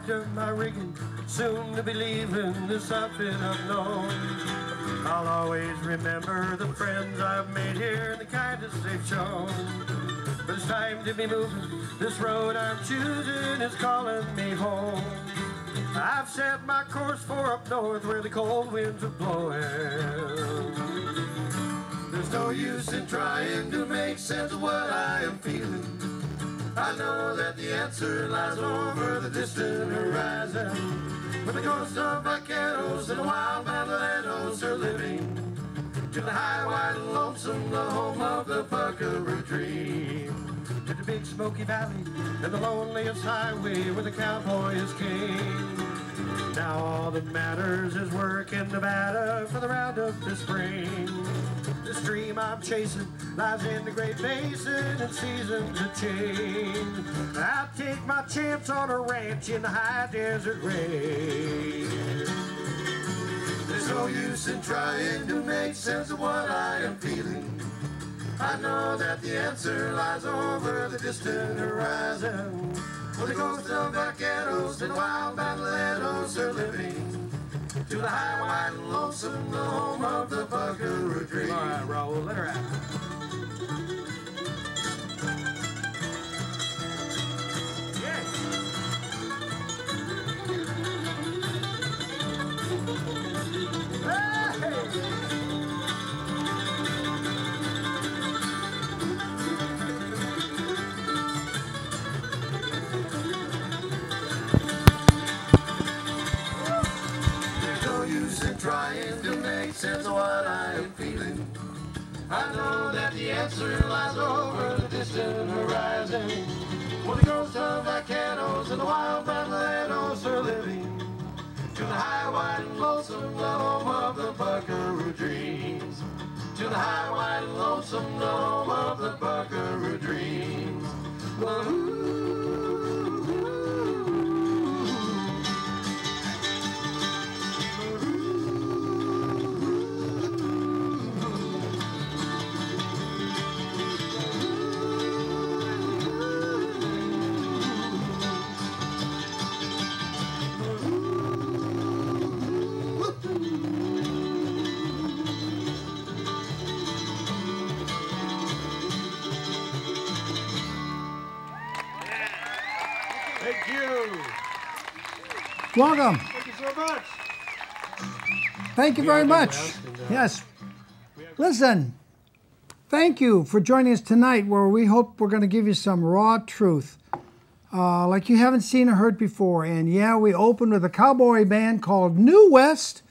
packed up my rigging, soon to be leaving this outfit unknown. I'll always remember the friends I've made here and the kindness they've shown. But it's time to be moving, this road I'm choosing is calling me home. I've set my course for up north where the cold winds are blowing. There's no use in trying to make sense of what I am feeling. I know that the answer lies over the distant horizon, where the ghosts of vaqueros and the wild bandoleros are living. To the high, wide, and lonesome, the home of the buckaroo dream. To the big smoky valley and the loneliest highway where the cowboy is king. Now all that matters is work in Nevada for the roundup this spring. This dream I'm chasing lies in the Great Basin and seasons have changed. I'll take my chance on a ranch in the high desert range. There's no use in trying to make sense of what I am feeling. I know that the answer lies over the distant horizon, where the ghosts of vaqueros and wild bandoleros are living. To the high, wide, and lonesome, the home of the buckaroo dream. All right, Raul, let her out. Trying to make sense of what I am feeling. I know that the answer lies over the distant horizon, where the ghosts of vaqueros and the wild bandoleros are living. To the high, wide, and lonesome, the home of the buckaroo dreams. To the high, wide, and lonesome, the home of the buckaroo dreams. Welcome. Thank you so much. Thank you very much. Yes. Listen, thank you for joining us tonight, where we hope we're going to give you some raw truth, like you haven't seen or heard before. And yeah, we opened with a cowboy band called New West.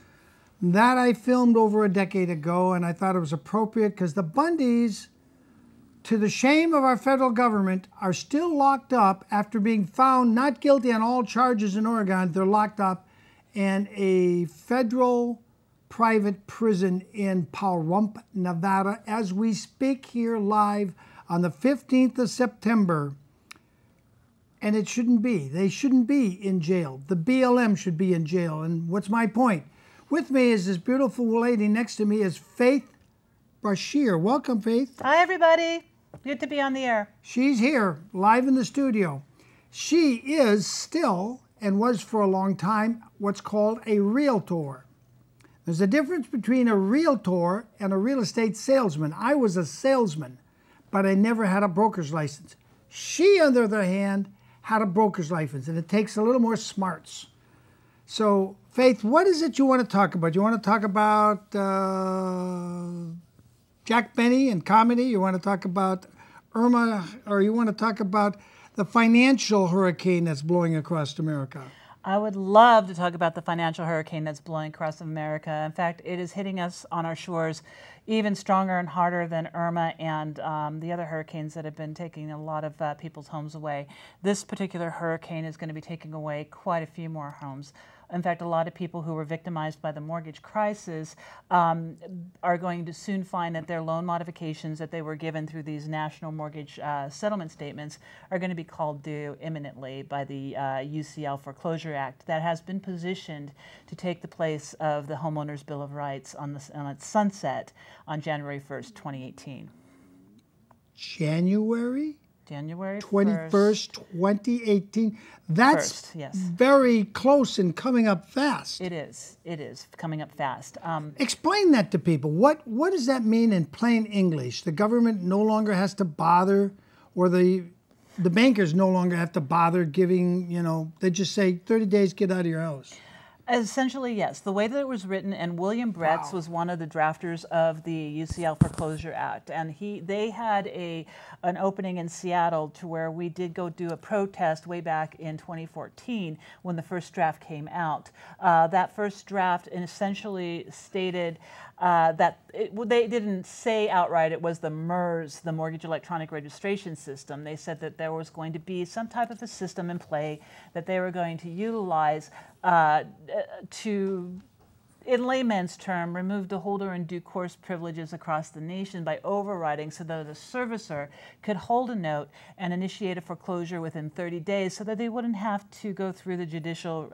That I filmed over a decade ago, and I thought it was appropriate because the Bundys, to the shame of our federal government, are still locked up after being found not guilty on all charges in Oregon. They're locked up in a federal private prison in Pahrump, Nevada, as we speak here live on the 15th of September. And it shouldn't be. They shouldn't be in jail. The BLM should be in jail. And what's my point? With me is this beautiful lady. Next to me is Faith Brashear. Welcome, Faith. Hi, everybody. Good to be on the air. She's here, live in the studio. She is still, and was for a long time, what's called a realtor. There's a difference between a realtor and a real estate salesman. I was a salesman, but I never had a broker's license. She, on the other hand, had a broker's license, and it takes a little more smarts. So, Faith, what is it you want to talk about? You want to talk about Jack Benny and comedy? You want to talk about Irma, or you want to talk about the financial hurricane that's blowing across America? I would love to talk about the financial hurricane that's blowing across America. In fact, it is hitting us on our shores even stronger and harder than Irma and the other hurricanes that have been taking a lot of people's homes away. This particular hurricane is going to be taking away quite a few more homes. In fact, a lot of people who were victimized by the mortgage crisis are going to soon find that their loan modifications that they were given through these national mortgage settlement statements are going to be called due imminently by the UCL Foreclosure Act that has been positioned to take the place of the Homeowners Bill of Rights on its sunset on January 1st, 2018. January? January 21st, 2018. That's First, yes. very close and coming up fast. It is. It is coming up fast. Explain that to people. What does that mean in plain English? The government no longer has to bother, or the bankers no longer have to bother giving, they just say 30 days, get out of your house. Essentially, yes. The way that it was written, and William Bretz was one of the drafters of the UCL Foreclosure Act, and they had an opening in Seattle to where we did go do a protest way back in 2014 when the first draft came out. That first draft essentially stated that they didn't say outright it was the MERS, the Mortgage Electronic Registration System. They said that there was going to be some type of a system in play that they were going to utilize to, in layman's term, remove the holder in due course privileges across the nation by overriding so that a servicer could hold a note and initiate a foreclosure within 30 days so that they wouldn't have to go through the judicial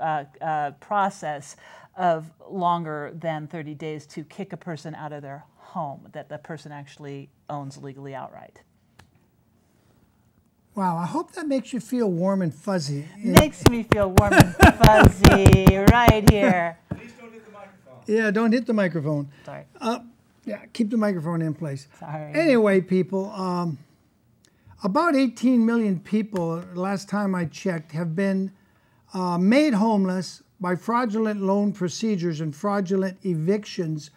process of longer than 30 days to kick a person out of their home that the person actually owns legally outright. Wow, I hope that makes you feel warm and fuzzy. Makes me feel warm and fuzzy right here. Please don't hit the microphone. Yeah, don't hit the microphone. Sorry. Yeah, keep the microphone in place. Sorry. Anyway, people, about 18 million people, last time I checked, have been made homeless by fraudulent loan procedures and fraudulent evictions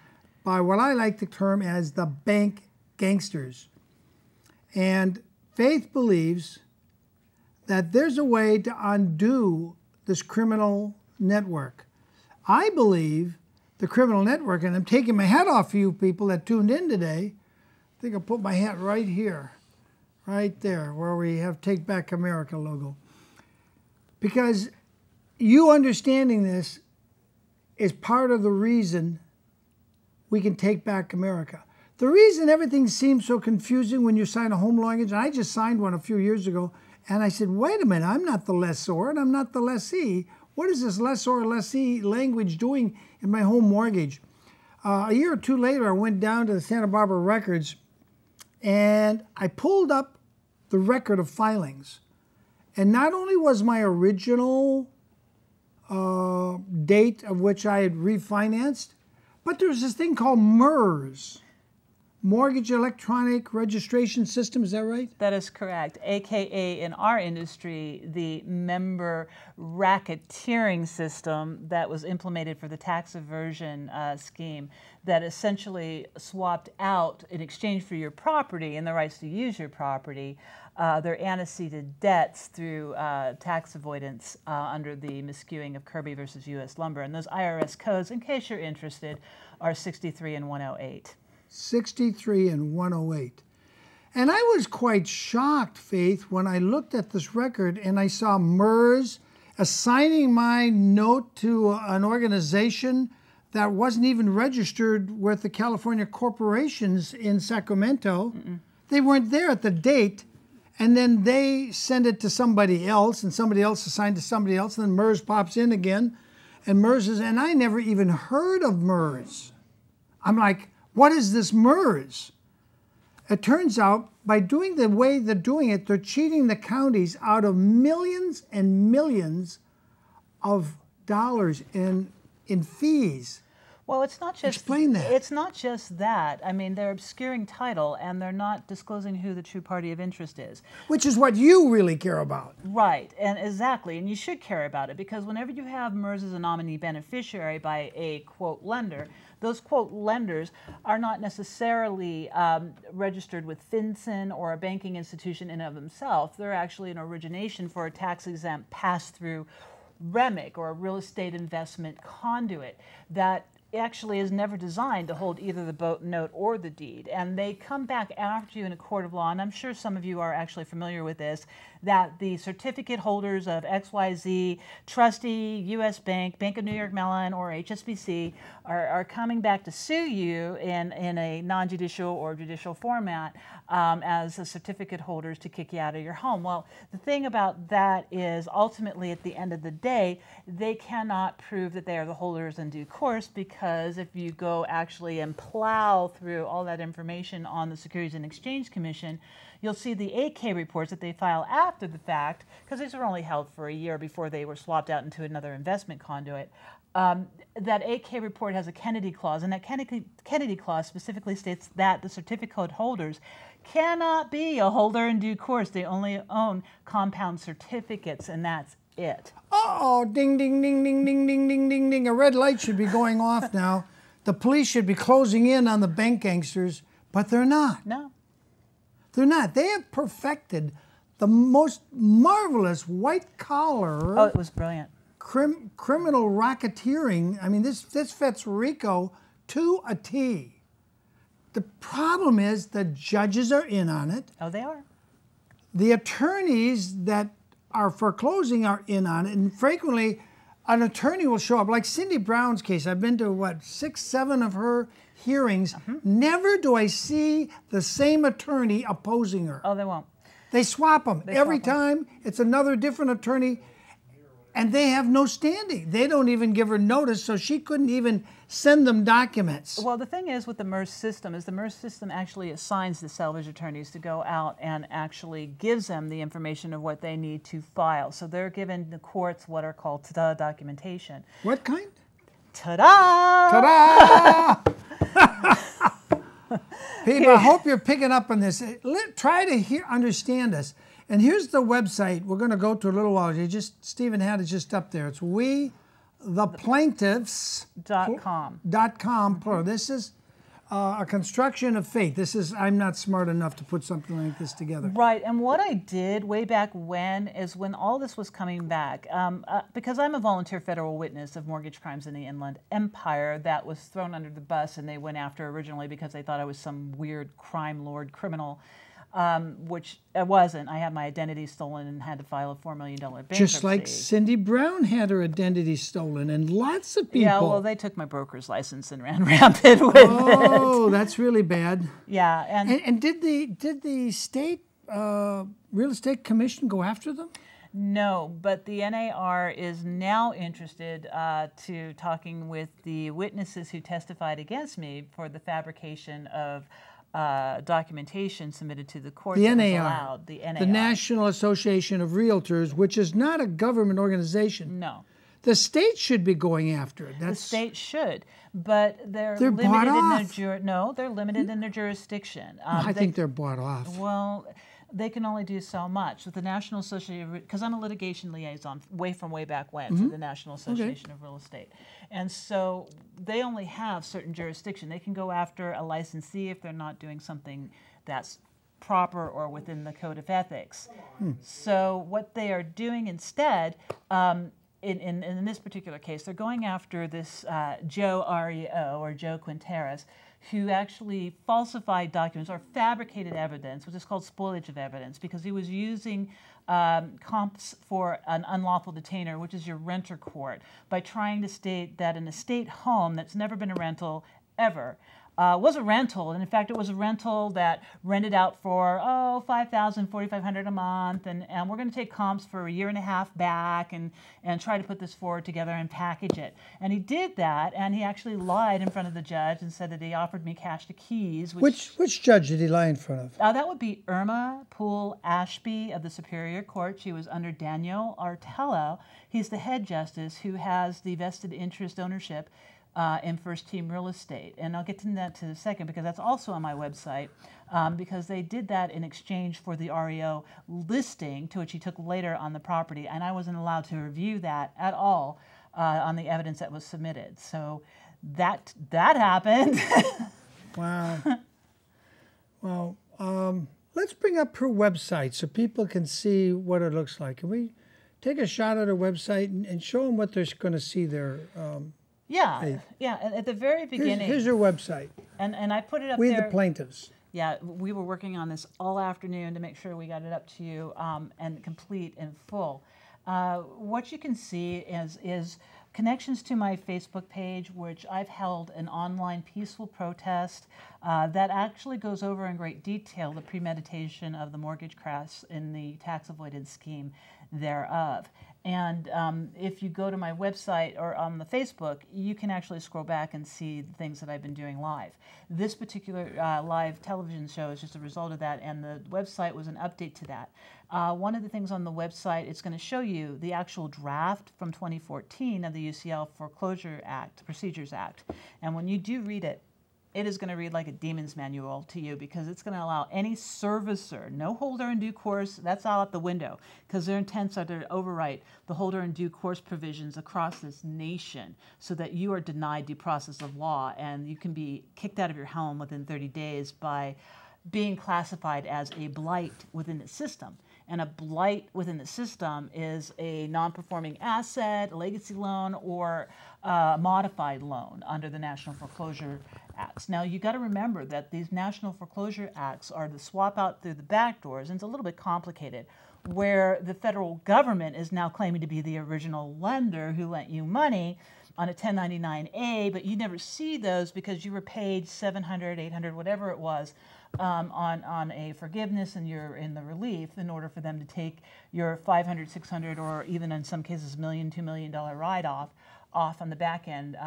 by what I like to term as the bank gangsters. And Faith believes that there's a way to undo this criminal network. I believe the criminal network, and I'm taking my hat off for you people that tuned in today. I think I'll put my hat right here, right there, where we have Take Back America logo. Because you understanding this is part of the reason we can take back America. The reason everything seems so confusing when you sign a home mortgage, and I just signed one a few years ago, and I said, wait a minute, I'm not the lessor and I'm not the lessee. What is this lessor-lessee language doing in my home mortgage? A year or two later, I went down to the Santa Barbara records, and I pulled up the record of filings. And not only was my original date of which I had refinanced, but there's this thing called MERS. Mortgage Electronic Registration System, is that right? That is correct. AKA in our industry, the member racketeering system that was implemented for the tax aversion scheme that essentially swapped out, in exchange for your property and the rights to use your property, their antecedent debts through tax avoidance under the miscuing of Kirby versus U.S. Lumber. And those IRS codes, in case you're interested, are 63 and 108. 63 and 108. And I was quite shocked, Faith, when I looked at this record and I saw MERS assigning my note to an organization that wasn't even registered with the California corporations in Sacramento. They weren't there at the date. And then they send it to somebody else, and somebody else assigned to somebody else, and then MERS pops in again. And MERS is, and I never even heard of MERS. I'm like, what is this MERS? It turns out, by doing the way they're doing it, they're cheating the counties out of millions and millions of dollars in fees. Well, it's not just Explain that. It's not just that. I mean, they're obscuring title, and they're not disclosing who the true party of interest is. Which is what you really care about. Right, and exactly, and you should care about it, because whenever you have MERS as a nominee beneficiary by a, quote, lender, those, quote, lenders are not necessarily registered with FinCEN or a banking institution in and of themselves. They're actually an origination for a tax-exempt pass-through REMIC, or a real estate investment conduit, that actually is never designed to hold either the boat note or the deed. And they come back after you in a court of law, and I'm sure some of you are actually familiar with this, that the certificate holders of XYZ, Trustee, U.S. Bank, Bank of New York Mellon, or HSBC are coming back to sue you in a non-judicial or judicial format as a certificate holders to kick you out of your home. Well, the thing about that is ultimately at the end of the day, they cannot prove that they are the holders in due course, because because if you go actually and plow through all that information on the Securities and Exchange Commission, you'll see the 8K reports that they file after the fact, because these were only held for a year before they were swapped out into another investment conduit. That 8K report has a Kennedy clause, and that Kennedy clause specifically states that the certificate holders cannot be a holder in due course. They only own compound certificates, and that's it. Uh-oh, ding, ding, ding, ding, ding, ding, ding, ding, ding. A red light should be going off now. The police should be closing in on the bank gangsters, but they're not. No. They're not. They have perfected the most marvelous white-collar... Oh, it was brilliant. Criminal racketeering. I mean, this fits RICO to a T. The problem is the judges are in on it. Oh, they are. The attorneys that are foreclosing are in on it, and frequently an attorney will show up. Like Cindy Brown's case, I've been to, what, 6, 7 of her hearings. Never do I see the same attorney opposing her. Oh, they won't. They swap them. Every time it's another different attorney. And they have no standing. They don't even give her notice, so she couldn't even send them documents. Well, the thing is with the MERS system is the MERS system actually assigns the salvage attorneys to go out and actually gives them the information of what they need to file. So they're giving the courts what are called ta-da documentation. What kind? Ta-da! Ta-da! People, I hope you're picking up on this. Try to understand us. And here's the website we're going to go to a little while. Stephen had it just up there. It's wetheplaintiffs.com. Plural. This is a construction of faith. I'm not smart enough to put something like this together. Right, and what I did way back when is when all this was coming back, because I'm a volunteer federal witness of mortgage crimes in the Inland Empire that was thrown under the bus and they went after originally because they thought I was some weird crime lord criminal. Which I wasn't. I had my identity stolen and had to file a $4 million bankruptcy. Just like Cindy Brown had her identity stolen, and lots of people. Yeah, well, they took my broker's license and ran rampant with it. Oh, that's really bad. Yeah, and did the state real estate commission go after them? No, but the NAR is now interested to talking with the witnesses who testified against me for the fabrication of documentation submitted to the court. The that was NAR, allowed. The NAR, the National Association of Realtors, which is not a government organization. No. The state should be going after it. The state should, but they're limited bought in off. they're limited in their jurisdiction. I think they're bought off. Well, they can only do so much. With the National Association, because I'm a litigation liaison way back when for the National Association of Real Estate. And so they only have certain jurisdiction. They can go after a licensee if they're not doing something that's proper or within the code of ethics. So what they are doing instead, in this particular case, they're going after this Joe REO, or Joe Quinteros, who actually falsified documents or fabricated evidence, which is called spoilage of evidence, because he was using comps for an unlawful detainer, which is your renter court, by trying to state that an estate home that's never been a rental ever was a rental, and in fact it was a rental that rented out for $5,000, $4,500 a month, and we're going to take comps for a year and a half back and try to put this forward together and package it. And he did that, and he actually lied in front of the judge and said that he offered me cash to keys. Which judge did he lie in front of? That would be Irma Poole Ashby of the Superior Court. She was under Daniel Artello. He's the head justice who has the vested interest ownership in First Team Real Estate. And I'll get to that in a second because that's also on my website because they did that in exchange for the REO listing to which he took later on the property, and I wasn't allowed to review that at all on the evidence that was submitted. So that happened. Wow. Well, let's bring up her website so people can see what it looks like. Can we take a shot at her website and show them what they're going to see there? Yeah, and at the very beginning. Here's her website. And I put it up We there. the plaintiffs. Yeah, we were working on this all afternoon to make sure we got it up to you and complete and full. What you can see is connections to my Facebook page, which I've held an online peaceful protest that actually goes over in great detail the premeditation of the mortgage crash in the tax avoidance scheme thereof. And if you go to my website or on the Facebook, you can actually scroll back and see the things that I've been doing live. This particular live television show is just a result of that, and the website was an update to that. One of the things on the website, it's going to show you the actual draft from 2014 of the UCL Foreclosure Act, Procedures Act. And when you do read it, it is going to read like a demon's manual to you, because it's going to allow any servicer, no holder in due course, that's all out the window, because their intents are to overwrite the holder in due course provisions across this nation so that you are denied due process of law and you can be kicked out of your home within 30 days by being classified as a blight within the system. And a blight within the system is a non-performing asset, a legacy loan, or a modified loan under the National Foreclosure Acts. Now, you got to remember that these National Foreclosure Acts are to swap out through the back doors, and it's a little bit complicated, where the federal government is now claiming to be the original lender who lent you money on a 1099-A, but you never see those because you were paid $700, $800, whatever it was, on a forgiveness, and you're in the relief in order for them to take your $500, $600, or even in some cases $1 million, $2 million write-off off on the back end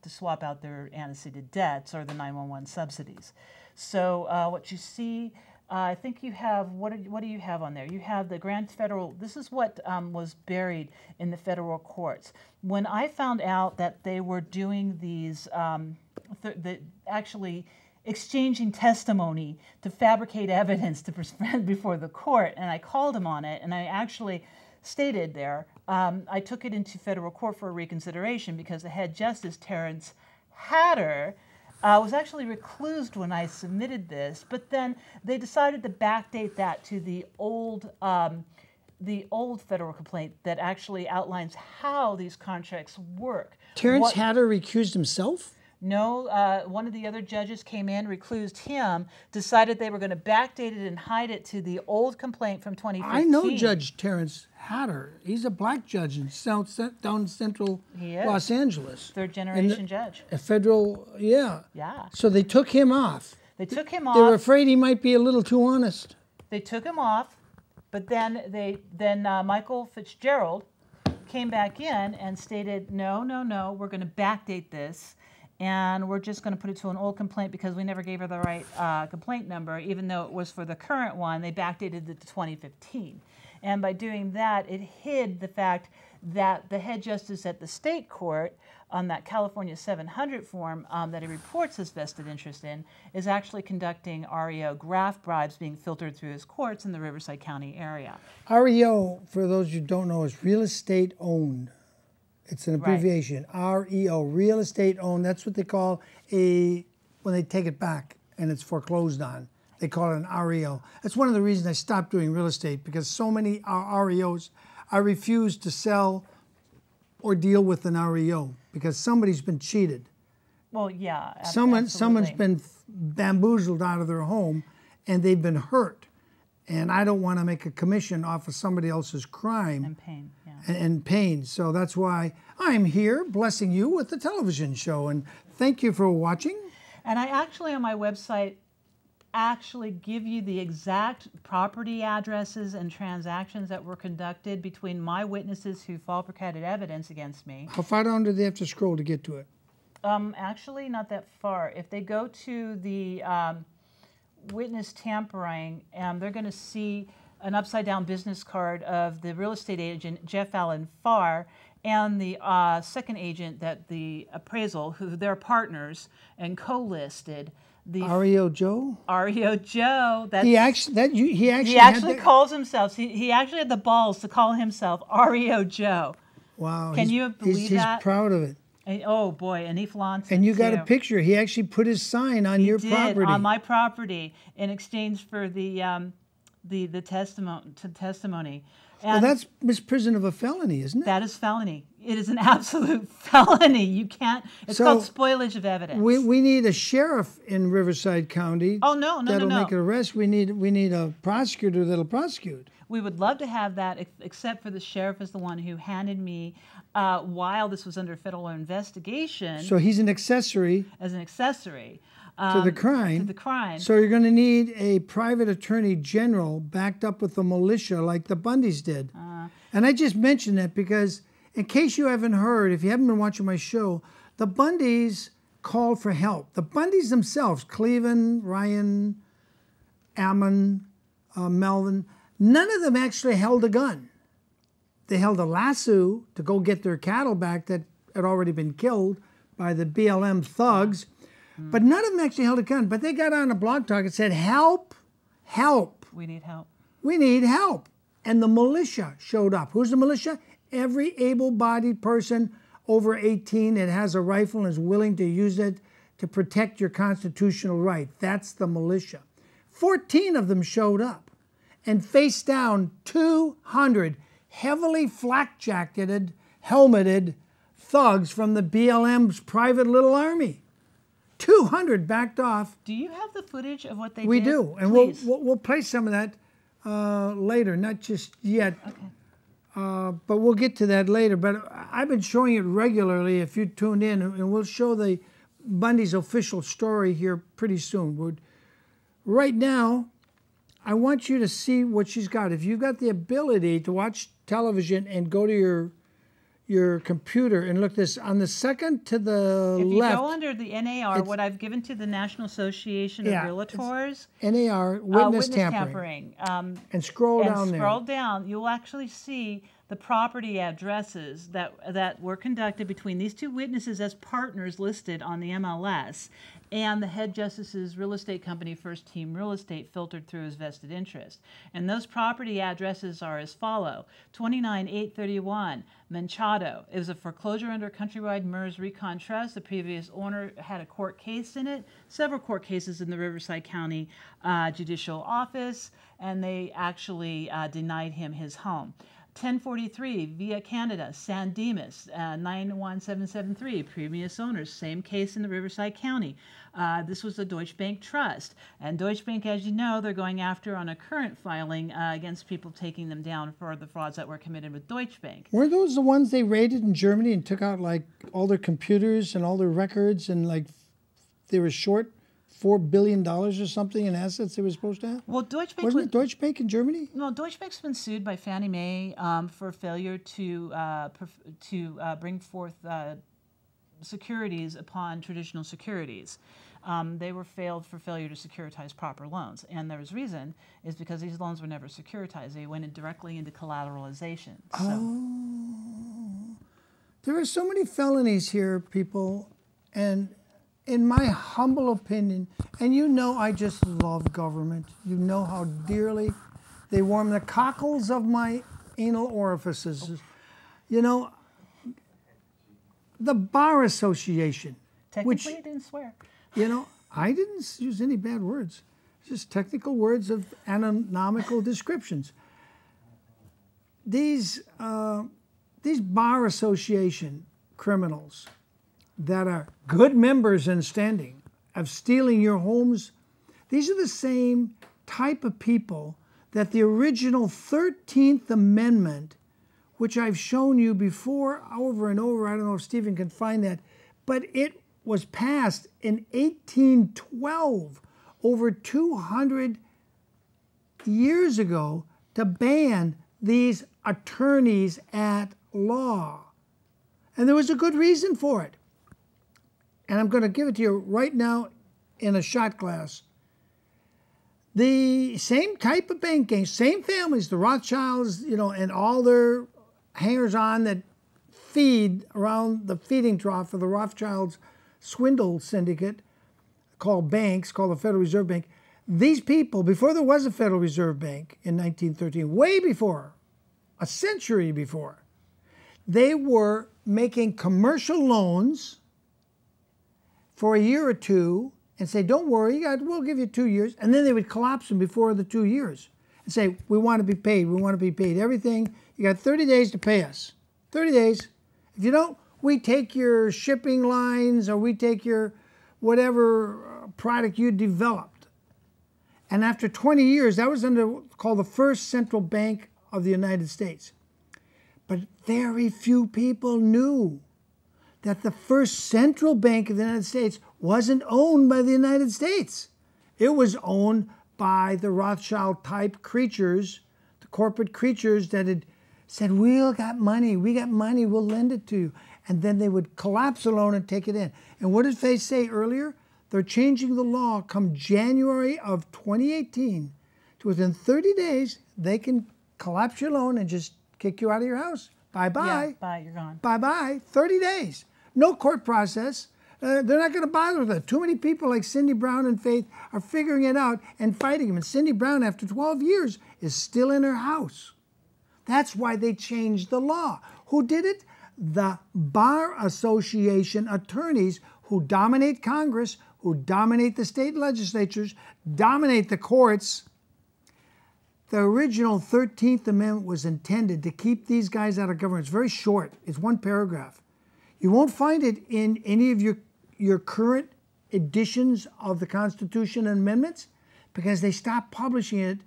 to swap out their antecedent debts or the 911 subsidies. So what you see, I think you have, what do you have on there? You have the grand federal, this is what was buried in the federal courts. When I found out that they were doing these, actually exchanging testimony to fabricate evidence to present before the court, and I called him on it, and I actually stated there, I took it into federal court for reconsideration because the head justice, Terrence Hatter, was actually reclused when I submitted this, but then they decided to backdate that to the old federal complaint that actually outlines how these contracts work. Terrence Hatter recused himself? No, one of the other judges came in, reclused him, decided they were going to backdate it and hide it to the old complaint from 2015. I know Judge Terrence Hatter. He's a black judge in down central Los Angeles. Third-generation judge. A federal, yeah. Yeah. So they took him off. They took him off. They were afraid he might be a little too honest. They took him off, but then Michael Fitzgerald came back in and stated, no, we're going to backdate this. And we're just going to put it to an old complaint because we never gave her the right complaint number, even though it was for the current one. They backdated it to 2015. And by doing that, it hid the fact that the head justice at the state court on that California 700 form that he reports his vested interest in is actually conducting REO graft bribes being filtered through his courts in the Riverside County area. REO, for those who don't know, is real estate owned. It's an abbreviation, right. REO, real estate owned. That's what they call when they take it back and it's foreclosed on. They call it an REO. That's one of the reasons I stopped doing real estate, because so many REOs, I refuse to sell or deal with an REO because somebody's been cheated. Well, yeah, someone's been bamboozled out of their home and they've been hurt. And I don't want to make a commission off of somebody else's crime. And pain, yeah. And pain. So that's why I'm here blessing you with the television show. And thank you for watching. And I actually, on my website, actually give you the exact property addresses and transactions that were conducted between my witnesses who fabricated evidence against me. How far down do they have to scroll to get to it? Actually, not that far. If they go to the witness tampering, they're going to see an upside-down business card of the real estate agent, Jeff Allen Farr, and the second agent that the appraisal, who they're partners and co-listed. REO Joe? REO Joe. He actually calls himself, he actually had the balls to call himself REO Joe. Wow. Can you believe that? He's proud of it. And, oh boy, and he flaunts it. And you got a picture. He actually put his sign on your property. On my property, in exchange for the testimony. Well, And that's misprision of a felony, isn't it? That is felony. It is an absolute felony. You can't. It's called spoilage of evidence. We need a sheriff in Riverside County. Oh no. That'll make an arrest. We need a prosecutor that'll prosecute. We would love to have that, except for the sheriff is the one who handed me while this was under federal investigation. So he's an accessory. As an accessory. To the crime. To the crime. So you're going to need a private attorney general backed up with the militia like the Bundys did. And I just mentioned that because in case you haven't heard, if you haven't been watching my show, the Bundys called for help. The Bundys themselves, Cliven, Ryan, Ammon, Melvin, none of them actually held a gun. They held a lasso to go get their cattle back that had already been killed by the BLM thugs. But none of them actually held a gun. But they got on a blog talk and said, help, help. We need help. We need help. And the militia showed up. Who's the militia? Every able-bodied person over 18 that has a rifle and is willing to use it to protect your constitutional right. That's the militia. 14 of them showed up and faced down 200 heavily flak-jacketed, helmeted thugs from the BLM's private little army. 200 backed off. Do you have the footage of what they did? We do, and we'll play some of that later, not just yet. Okay. But we'll get to that later. But I've been showing it regularly if you tuned in, and we'll show the Bundy's official story here pretty soon. Right now, I want you to see what she's got. If you've got the ability to watch television and go to your computer and look this on the second to the if you left. go under the NAR, what I've given to the National Association of Realtors, NAR, witness tampering. And scroll down there. Scroll down, you'll actually see the property addresses that were conducted between these two witnesses as partners listed on the MLS, and the head justice's real estate company, First Team Real Estate, filtered through his vested interest. And those property addresses are as follow: 29831 Manchado. It was a foreclosure under Countrywide MERS Recon Trust. The previous owner had a court case in it, several court cases in the Riverside County Judicial Office, and they actually denied him his home. 1043 Via Canada, San Dimas, 91773, previous owners, same case in the Riverside County. This was the Deutsche Bank Trust. And Deutsche Bank, as you know, they're going after on a current filing against people taking them down for the frauds that were committed with Deutsche Bank. Weren't those the ones they raided in Germany and took out like all their computers and all their records, and like they were short $4 billion or something in assets they were supposed to have? Well, Deutsche Bank wasn't it Deutsche Bank in Germany? No, Deutsche Bank's been sued by Fannie Mae for failure to bring forth securities upon traditional securities. They were failed for failure to securitize proper loans, and there's reason is because these loans were never securitized. They went directly into collateralization. So. Oh, there are so many felonies here, people, and in my humble opinion, and you know I just love government. You know how dearly they warm the cockles of my anal orifices. You know, the Bar Association. Technically, I didn't swear. You know, I didn't use any bad words. Just technical words of anatomical descriptions. These Bar Association criminals that are good members in standing of stealing your homes, these are the same type of people that the original 13th Amendment, which I've shown you before over and over, I don't know if Stephen can find that, but it was passed in 1812, over 200 years ago, to ban these attorneys at law. And there was a good reason for it. And I'm going to give it to you right now in a shot glass. The same type of banking, same families, the Rothschilds, you know, and all their hangers-on that feed around the feeding trough of the Rothschilds swindle syndicate called banks, called the Federal Reserve Bank. These people, before there was a Federal Reserve Bank in 1913, way before, a century before, they were making commercial loans for a year or two and say, don't worry, we'll give you 2 years. And then they would collapse them before the 2 years and say, we want to be paid. We want to be paid everything. You got 30 days to pay us. 30 days. If you don't, we take your shipping lines or we take your whatever product you developed. And after 20 years, that was called the first central bank of the United States. But very few people knew that the first central bank of the United States wasn't owned by the United States. It was owned by the Rothschild-type creatures, the corporate creatures that had said, we got money, we'll lend it to you. And then they would collapse the loan and take it in. And what did Faith say earlier? They're changing the law come January of 2018 to within 30 days, they can collapse your loan and just kick you out of your house. Bye-bye. Yeah, bye, you're gone. Bye-bye. 30 days. No court process. They're not going to bother with it. Too many people like Cindy Brown and Faith are figuring it out and fighting them. And Cindy Brown, after 12 years, is still in her house. That's why they changed the law. Who did it? The Bar Association attorneys who dominate Congress, who dominate the state legislatures, dominate the courts. The original 13th Amendment was intended to keep these guys out of government. It's very short. It's one paragraph. You won't find it in any of your current editions of the Constitution and amendments because they stopped publishing it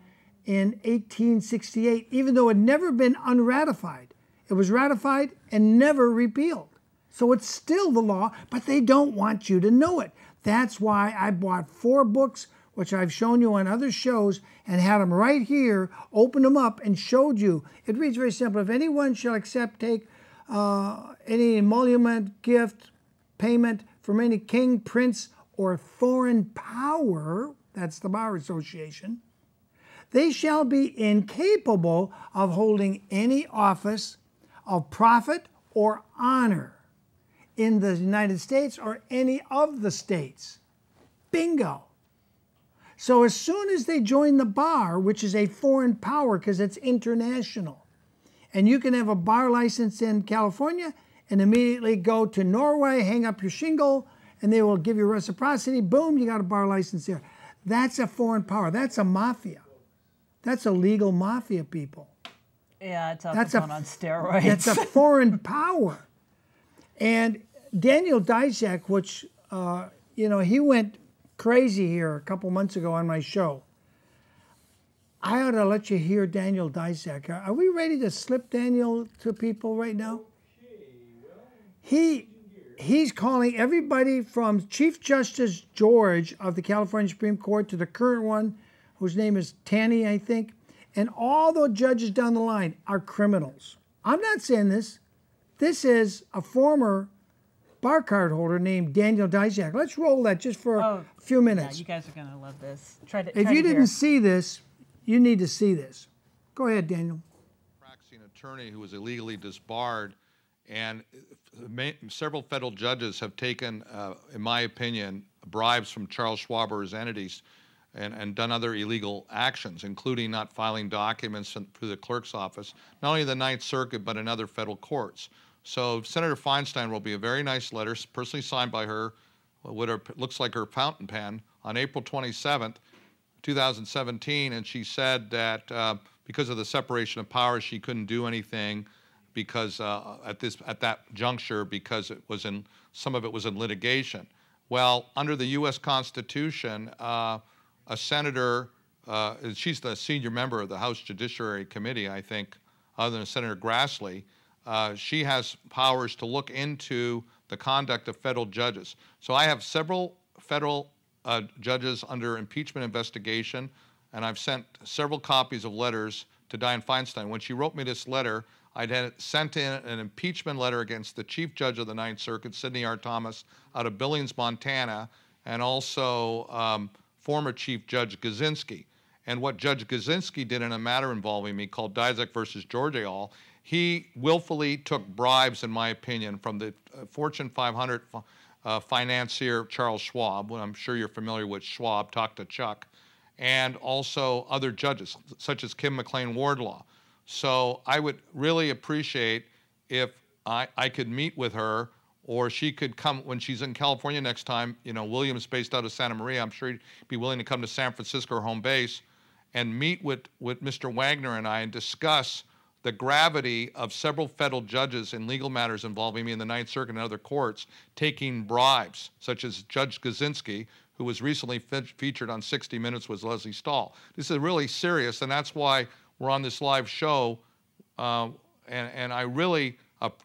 in 1868, even though it had never been unratified. It was ratified and never repealed. So it's still the law, but they don't want you to know it. That's why I bought 4 books, which I've shown you on other shows, and had them right here, opened them up, and showed you. It reads very simple. If anyone shall accept, take any emolument, gift, payment from any king, prince, or foreign power, that's the Bar Association, they shall be incapable of holding any office of profit or honor in the United States or any of the states. Bingo. So as soon as they join the bar, which is a foreign power because it's international, and you can have a bar license in California and immediately go to Norway, hang up your shingle, and they will give you reciprocity. Boom, you got a bar license there. That's a foreign power. That's a mafia. That's a legal mafia, people. Yeah, it's on steroids. It's a foreign power. And Daniel Dizak, which, he went crazy here a couple months ago on my show. I ought to let you hear Daniel Dizak. Are we ready to slip Daniel to people right now? He's calling everybody from Chief Justice George of the California Supreme Court to the current one, whose name is Tanny, I think, and all the judges down the line are criminals. I'm not saying this. This is a former bar card holder named Daniel Dizak. Let's roll that just for a few minutes. Yeah, you guys are going to love this. If you didn't see this, you need to see this. Go ahead, Daniel. Practicing attorney who was illegally disbarred, and several federal judges have taken, in my opinion, bribes from Charles Schwab or his entities and done other illegal actions, including not filing documents through the clerk's office, not only the Ninth Circuit, but in other federal courts. So Senator Feinstein will be a very nice letter, personally signed by her, what looks like her fountain pen, on April 27th, 2017, and she said that because of the separation of powers, she couldn't do anything because at that juncture, because some of it was in litigation. Well, under the U.S. Constitution, a senator, she's the senior member of the House Judiciary Committee, I think, other than Senator Grassley. She has powers to look into the conduct of federal judges. So I have several federal judges under impeachment investigation, and I've sent several copies of letters to Dianne Feinstein. When she wrote me this letter, I'd had sent in an impeachment letter against the Chief Judge of the Ninth Circuit, Sidney R. Thomas, out of Billings, Montana, and also former Chief Judge Kaczynski. And what Judge Kaczynski did in a matter involving me called Dizak versus George et al., he willfully took bribes, in my opinion, from the Fortune 500 financier Charles Schwab, I'm sure you're familiar with Schwab, talk to Chuck, and also other judges, such as Kim McLean Wardlaw. So I would really appreciate if I could meet with her, or she could come when she's in California next time. William's based out of Santa Maria. I'm sure he'd be willing to come to San Francisco, her home base, and meet with Mr. Wagener and I and discuss the gravity of several federal judges in legal matters involving me in the Ninth Circuit and other courts taking bribes, such as Judge Kaczynski, who was recently featured on 60 Minutes with Leslie Stahl. This is really serious, and that's why we're on this live show, and I really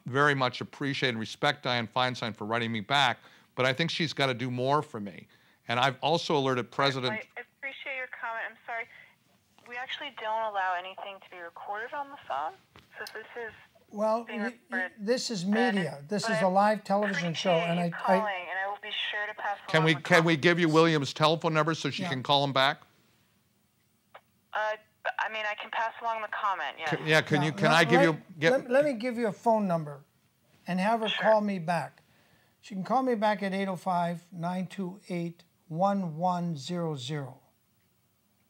very much appreciate and respect Dianne Feinstein for writing me back, but I think she's got to do more for me. And I've also alerted President... I appreciate your comment. I'm sorry. we actually don't allow anything to be recorded on the phone. So this is Well, this is media. This is a live television show, and I calling, and I will be sure to pass along. Can we give you William's telephone number so she can call him back? I mean, I can pass along the comment. Yes. Let me give you a phone number, and have her call me back. She can call me back at 805-928-1100.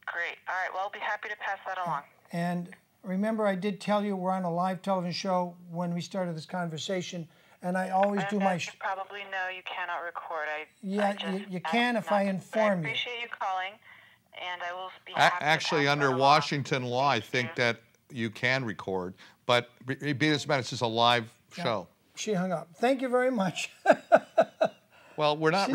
Great. All right. Well, I'll be happy to pass that along. And remember, I did tell you we're on a live television show when we started this conversation, and I always do my. You probably know you cannot record. You can if I inform you. I appreciate you calling, and I will be happy. Actually, under Washington law, I think that you can record, but be this matter, this is a live show. She hung up. Thank you very much. Well, we're not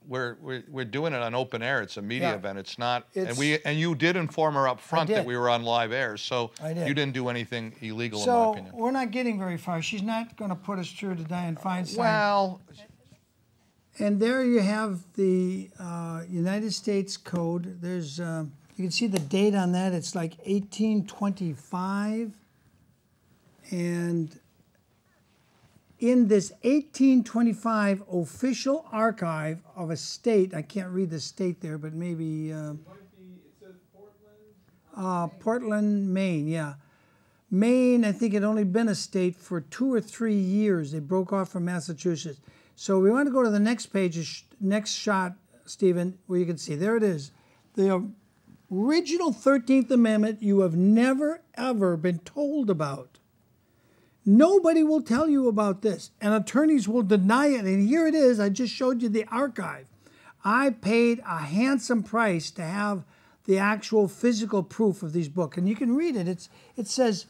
we're doing it on open air. It's a media event. It's not. And you did inform her up front that we were on live air, so you didn't do anything illegal in my opinion. So we're not getting very far. She's not going to put us through to Dianne Feinstein. Well. And there you have the United States Code. There's you can see the date on that. It's like 1825, and in this 1825 official archive of a state, I can't read the state there, but maybe it says Portland, Maine. Yeah, Maine. I think it only been a state for 2 or 3 years. They broke off from Massachusetts. So we want to go to the next page, next shot, Stephen, where you can see there it is, the original 13th Amendment you have never ever been told about. Nobody will tell you about this, and attorneys will deny it. And here it is. I just showed you the archive. I paid a handsome price to have the actual physical proof of these books, and you can read it. It says,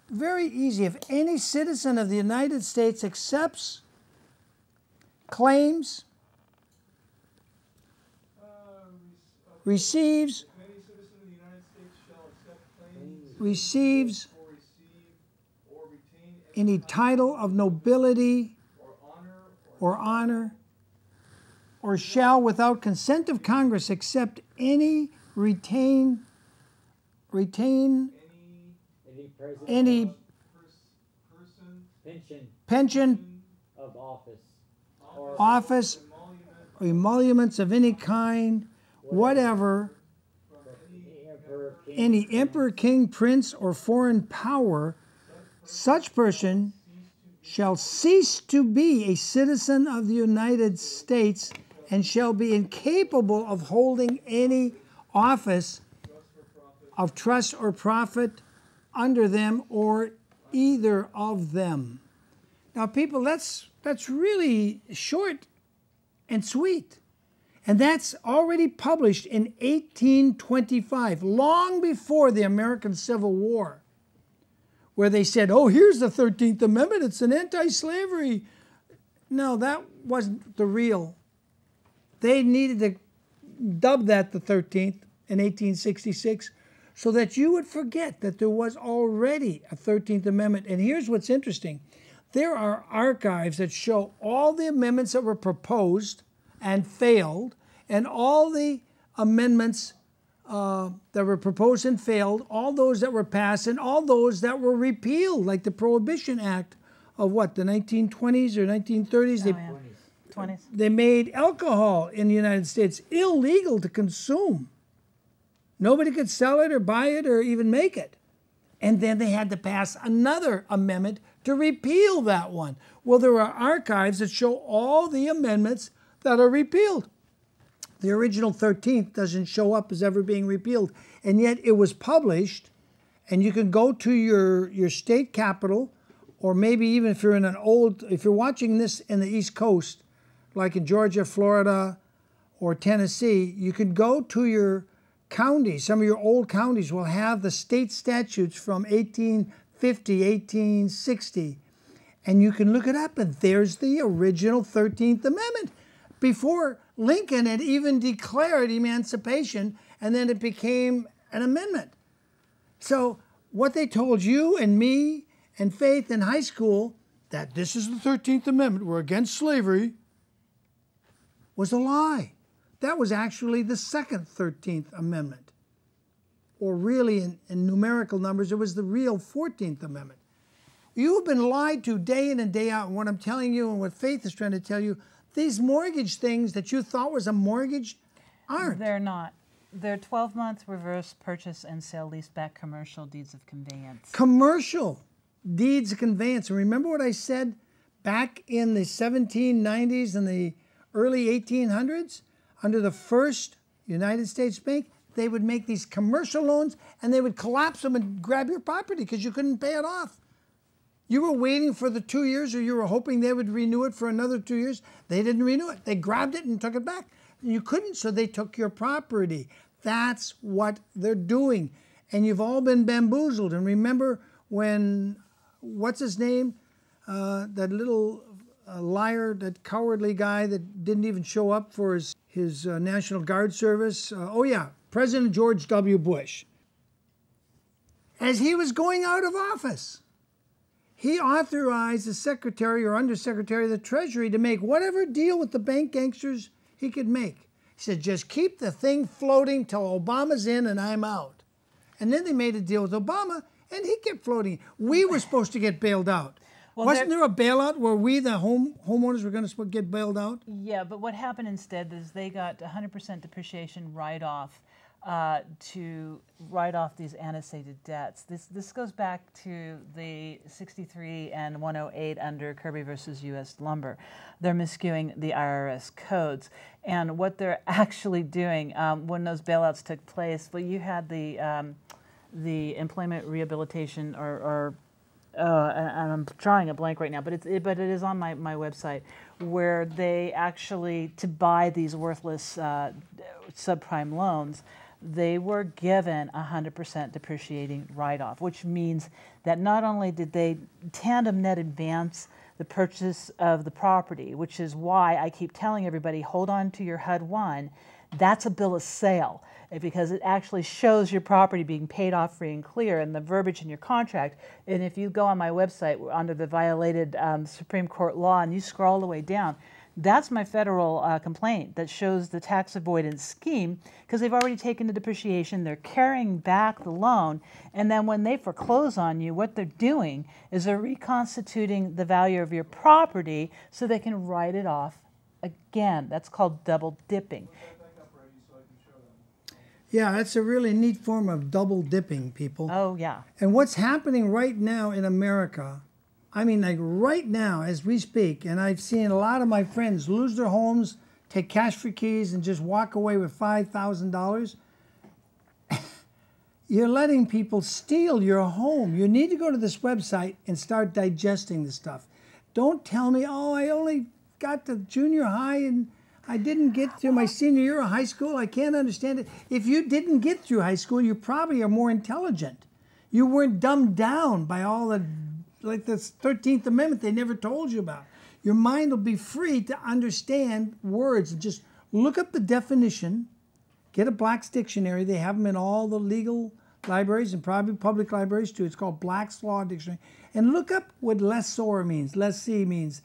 very easy, if any citizen of the United States accepts, claims, receives, any title of nobility or honor, or shall without consent of Congress accept any retain any pension of office or emoluments of any kind, whatever, any emperor, king, prince, or foreign power, such person shall cease to be a citizen of the United States and shall be incapable of holding any office of trust or profit under them or either of them. Now, people, that's really short and sweet. And that's already published in 1825, long before the American Civil War, where they said, oh, here's the 13th Amendment, it's an anti-slavery. No, that wasn't the real. They needed to dub that the 13th in 1866 so that you would forget that there was already a 13th Amendment. And here's what's interesting. There are archives that show all the amendments that were proposed and failed, and all the amendments that were proposed and failed, all those that were passed, and all those that were repealed, like the Prohibition Act of what, the 1920s or 1930s? 20s. They made alcohol in the United States illegal to consume. Nobody could sell it or buy it or even make it. And then they had to pass another amendment to repeal that one. Well, there are archives that show all the amendments that are repealed. The original 13th doesn't show up as ever being repealed, and yet it was published, and you can go to your state capital, or maybe even if you're watching this in the East Coast, like in Georgia, Florida, or Tennessee, you can go to your county. Some of your old counties will have the state statutes from 1850, 1860, and you can look it up, and there's the original 13th Amendment, before Lincoln had even declared emancipation, and then it became an amendment. So what they told you and me and Faith in high school, that this is the 13th Amendment, we're against slavery, was a lie. That was actually the second 13th Amendment. or really in numerical numbers, it was the real 14th Amendment. You've been lied to day in and day out, and what I'm telling you and what Faith is trying to tell you, these mortgage things that you thought was a mortgage aren't. They're not. They're 12-month reverse purchase and sale leaseback commercial deeds of conveyance. Commercial deeds of conveyance. And remember what I said back in the 1790s and the early 1800s? Under the first United States Bank, they would make these commercial loans and they would collapse them and grab your property because you couldn't pay it off. You were waiting for the 2 years, or you were hoping they would renew it for another 2 years. They didn't renew it. They grabbed it and took it back. You couldn't, so they took your property. That's what they're doing. And you've all been bamboozled. And remember when, what's his name? That little liar, that cowardly guy that didn't even show up for his National Guard service. President George W. Bush. As he was going out of office, he authorized the Secretary or Undersecretary of the Treasury to make whatever deal with the bank gangsters he could make. He said, just keep the thing floating till Obama's in and I'm out. And then they made a deal with Obama and he kept floating. We were supposed to get bailed out. Well, wasn't there a bailout where we, the homeowners, were going to get bailed out? Yeah, but what happened instead is they got 100% depreciation write-off to write off these annotated debts. This goes back to the 63 and 108 under Kirby versus U.S. Lumber. They're miscuing the IRS codes. And what they're actually doing when those bailouts took place, well, you had the employment rehabilitation and I'm drawing a blank right now, but it is on my website, where they actually, to buy these worthless subprime loans, they were given 100% depreciating write-off, which means that not only did they tandem net advance the purchase of the property, which is why I keep telling everybody, hold on to your HUD-1, that's a bill of sale, because it actually shows your property being paid off free and clear and the verbiage in your contract. And if you go on my website under the violated Supreme Court law and you scroll all the way down, that's my federal complaint that shows the tax avoidance scheme, because they've already taken the depreciation, they're carrying back the loan, and then when they foreclose on you, what they're doing is they're reconstituting the value of your property so they can write it off again. That's called double dipping. Yeah, that's a really neat form of double dipping, people. Oh, yeah. And what's happening right now in America, I mean, like right now as we speak, and I've seen a lot of my friends lose their homes, take cash for keys, and just walk away with $5,000. You're letting people steal your home. You need to go to this website and start digesting the stuff. Don't tell me, oh, I only got to junior high and I didn't get to my senior year of high school. I can't understand it. If you didn't get through high school, you probably are more intelligent. You weren't dumbed down by all the, like the 13th Amendment they never told you about. Your mind will be free to understand words. Just look up the definition, get a Black's Dictionary. They have them in all the legal libraries and probably public libraries too. It's called Black's Law Dictionary. And look up what lessor means, lessee means,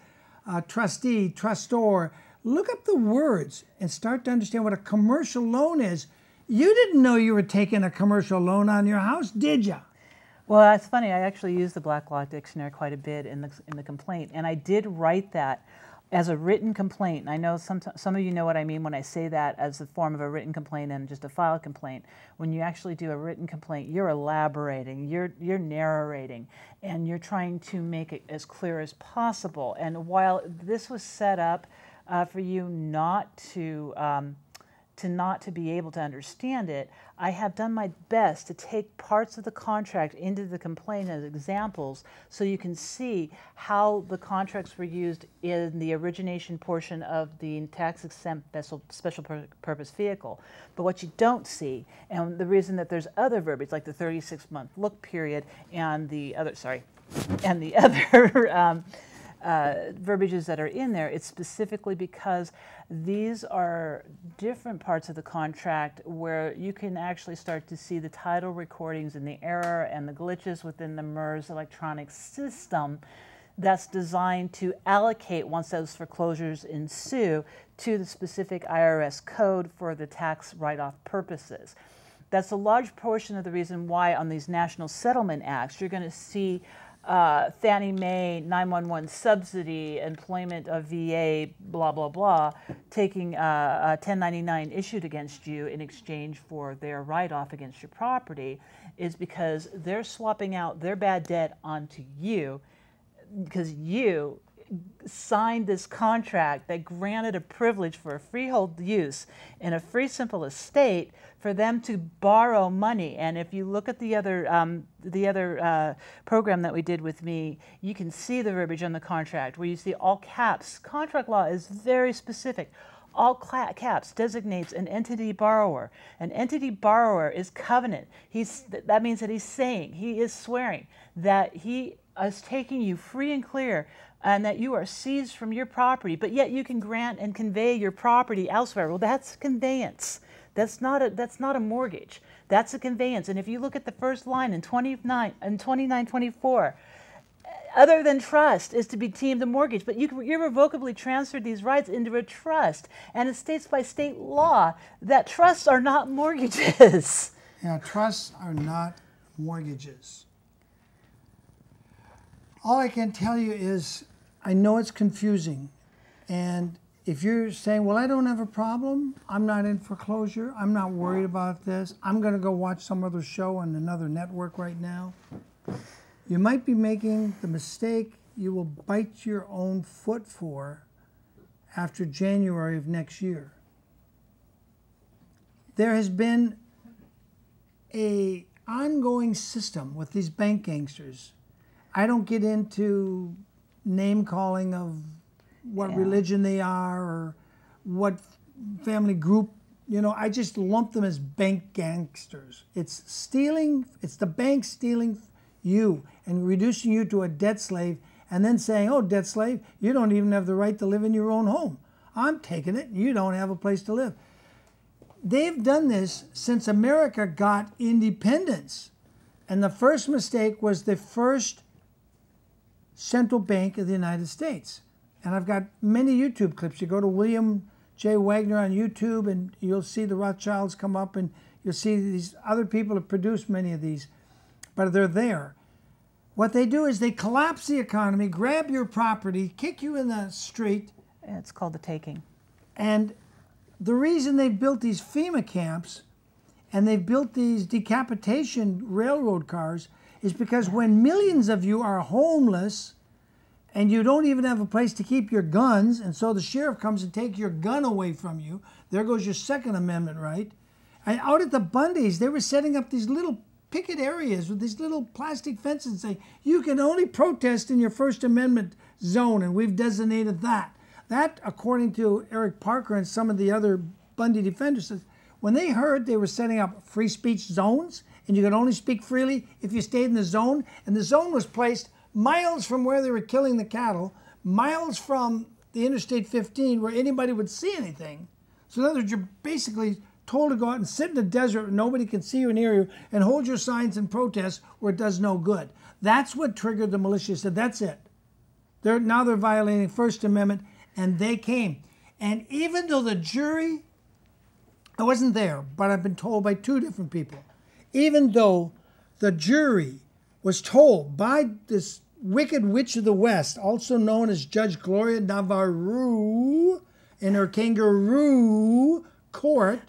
trustee, trustor. Look up the words and start to understand what a commercial loan is. You didn't know you were taking a commercial loan on your house, did you? Well, that's funny. I actually use the Black Law Dictionary quite a bit in the complaint, and I did write that as a written complaint. And I know some of you know what I mean when I say that as the form of a written complaint and just a file complaint. When you actually do a written complaint, you're elaborating, you're narrating, and you're trying to make it as clear as possible. And while this was set up for you not to be able to understand it, I have done my best to take parts of the contract into the complaint as examples so you can see how the contracts were used in the origination portion of the tax-exempt special purpose vehicle. But what you don't see, and the reason that there's other verbiage like the 36-month look period and the other, verbiages that are in there, it's specifically because these are different parts of the contract where you can actually start to see the title recordings and the error and the glitches within the MERS electronic system that's designed to allocate, once those foreclosures ensue, to the specific IRS code for the tax write-off purposes. That's a large portion of the reason why on these national settlement acts you're going to see Fannie Mae 911 subsidy, employment of VA, blah, blah, blah, taking a 1099 issued against you in exchange for their write-off against your property, is because they're swapping out their bad debt onto you because you signed this contract that granted a privilege for a freehold use in a free simple estate for them to borrow money. And if you look at the other program that we did with me, you can see the verbiage on the contract where you see all caps. Contract law is very specific. All caps designates an entity borrower. An entity borrower is covenant. That means that he is swearing that he is taking you free and clear and that you are seized from your property, but yet you can grant and convey your property elsewhere. Well, that's conveyance. That's not a mortgage. That's a conveyance. And if you look at the first line in 2924, other than trust is to be deemed a mortgage, but you irrevocably transferred these rights into a trust. And it states by state law that trusts are not mortgages. Yeah, trusts are not mortgages. All I can tell you is I know it's confusing. And if you're saying, well, I don't have a problem, I'm not in foreclosure, I'm not worried about this, I'm going to go watch some other show on another network right now, you might be making the mistake you will bite your own foot for after January of next year. There has been an ongoing system with these bank gangsters. I don't get into name calling of what religion they are or what family group, I just lump them as bank gangsters. It's stealing, it's the bank stealing you and reducing you to a debt slave and then saying, oh, debt slave, you don't even have the right to live in your own home. I'm taking it, you don't have a place to live. They've done this since America got independence. And the first mistake was the first central bank of the United States. And I've got many YouTube clips. You go to William J. Wagener on YouTube and you'll see the Rothschilds come up and you'll see these other people have produced many of these, but they're there. What they do is they collapse the economy, grab your property, kick you in the street. It's called the taking. And the reason they've built these FEMA camps and they've built these decapitation railroad cars is because when millions of you are homeless and you don't even have a place to keep your guns, and so the sheriff comes and takes your gun away from you, there goes your Second Amendment right. And out at the Bundys, they were setting up these little picket areas with these little plastic fences saying, you can only protest in your First Amendment zone, and we've designated that. That, according to Eric Parker and some of the other Bundy defenders, when they heard they were setting up free speech zones, and you could only speak freely if you stayed in the zone, and the zone was placed miles from where they were killing the cattle, miles from the Interstate 15 where anybody would see anything. So in other words, you're basically told to go out and sit in the desert where nobody can see you and hear you and hold your signs and protest where it does no good. That's what triggered the militia. Said, that's it. Now they're violating First Amendment, and they came. And even though the jury, I wasn't there, but I've been told by two different people, even though the jury was told by this wicked witch of the West, also known as Judge Gloria Navarro, in her kangaroo court,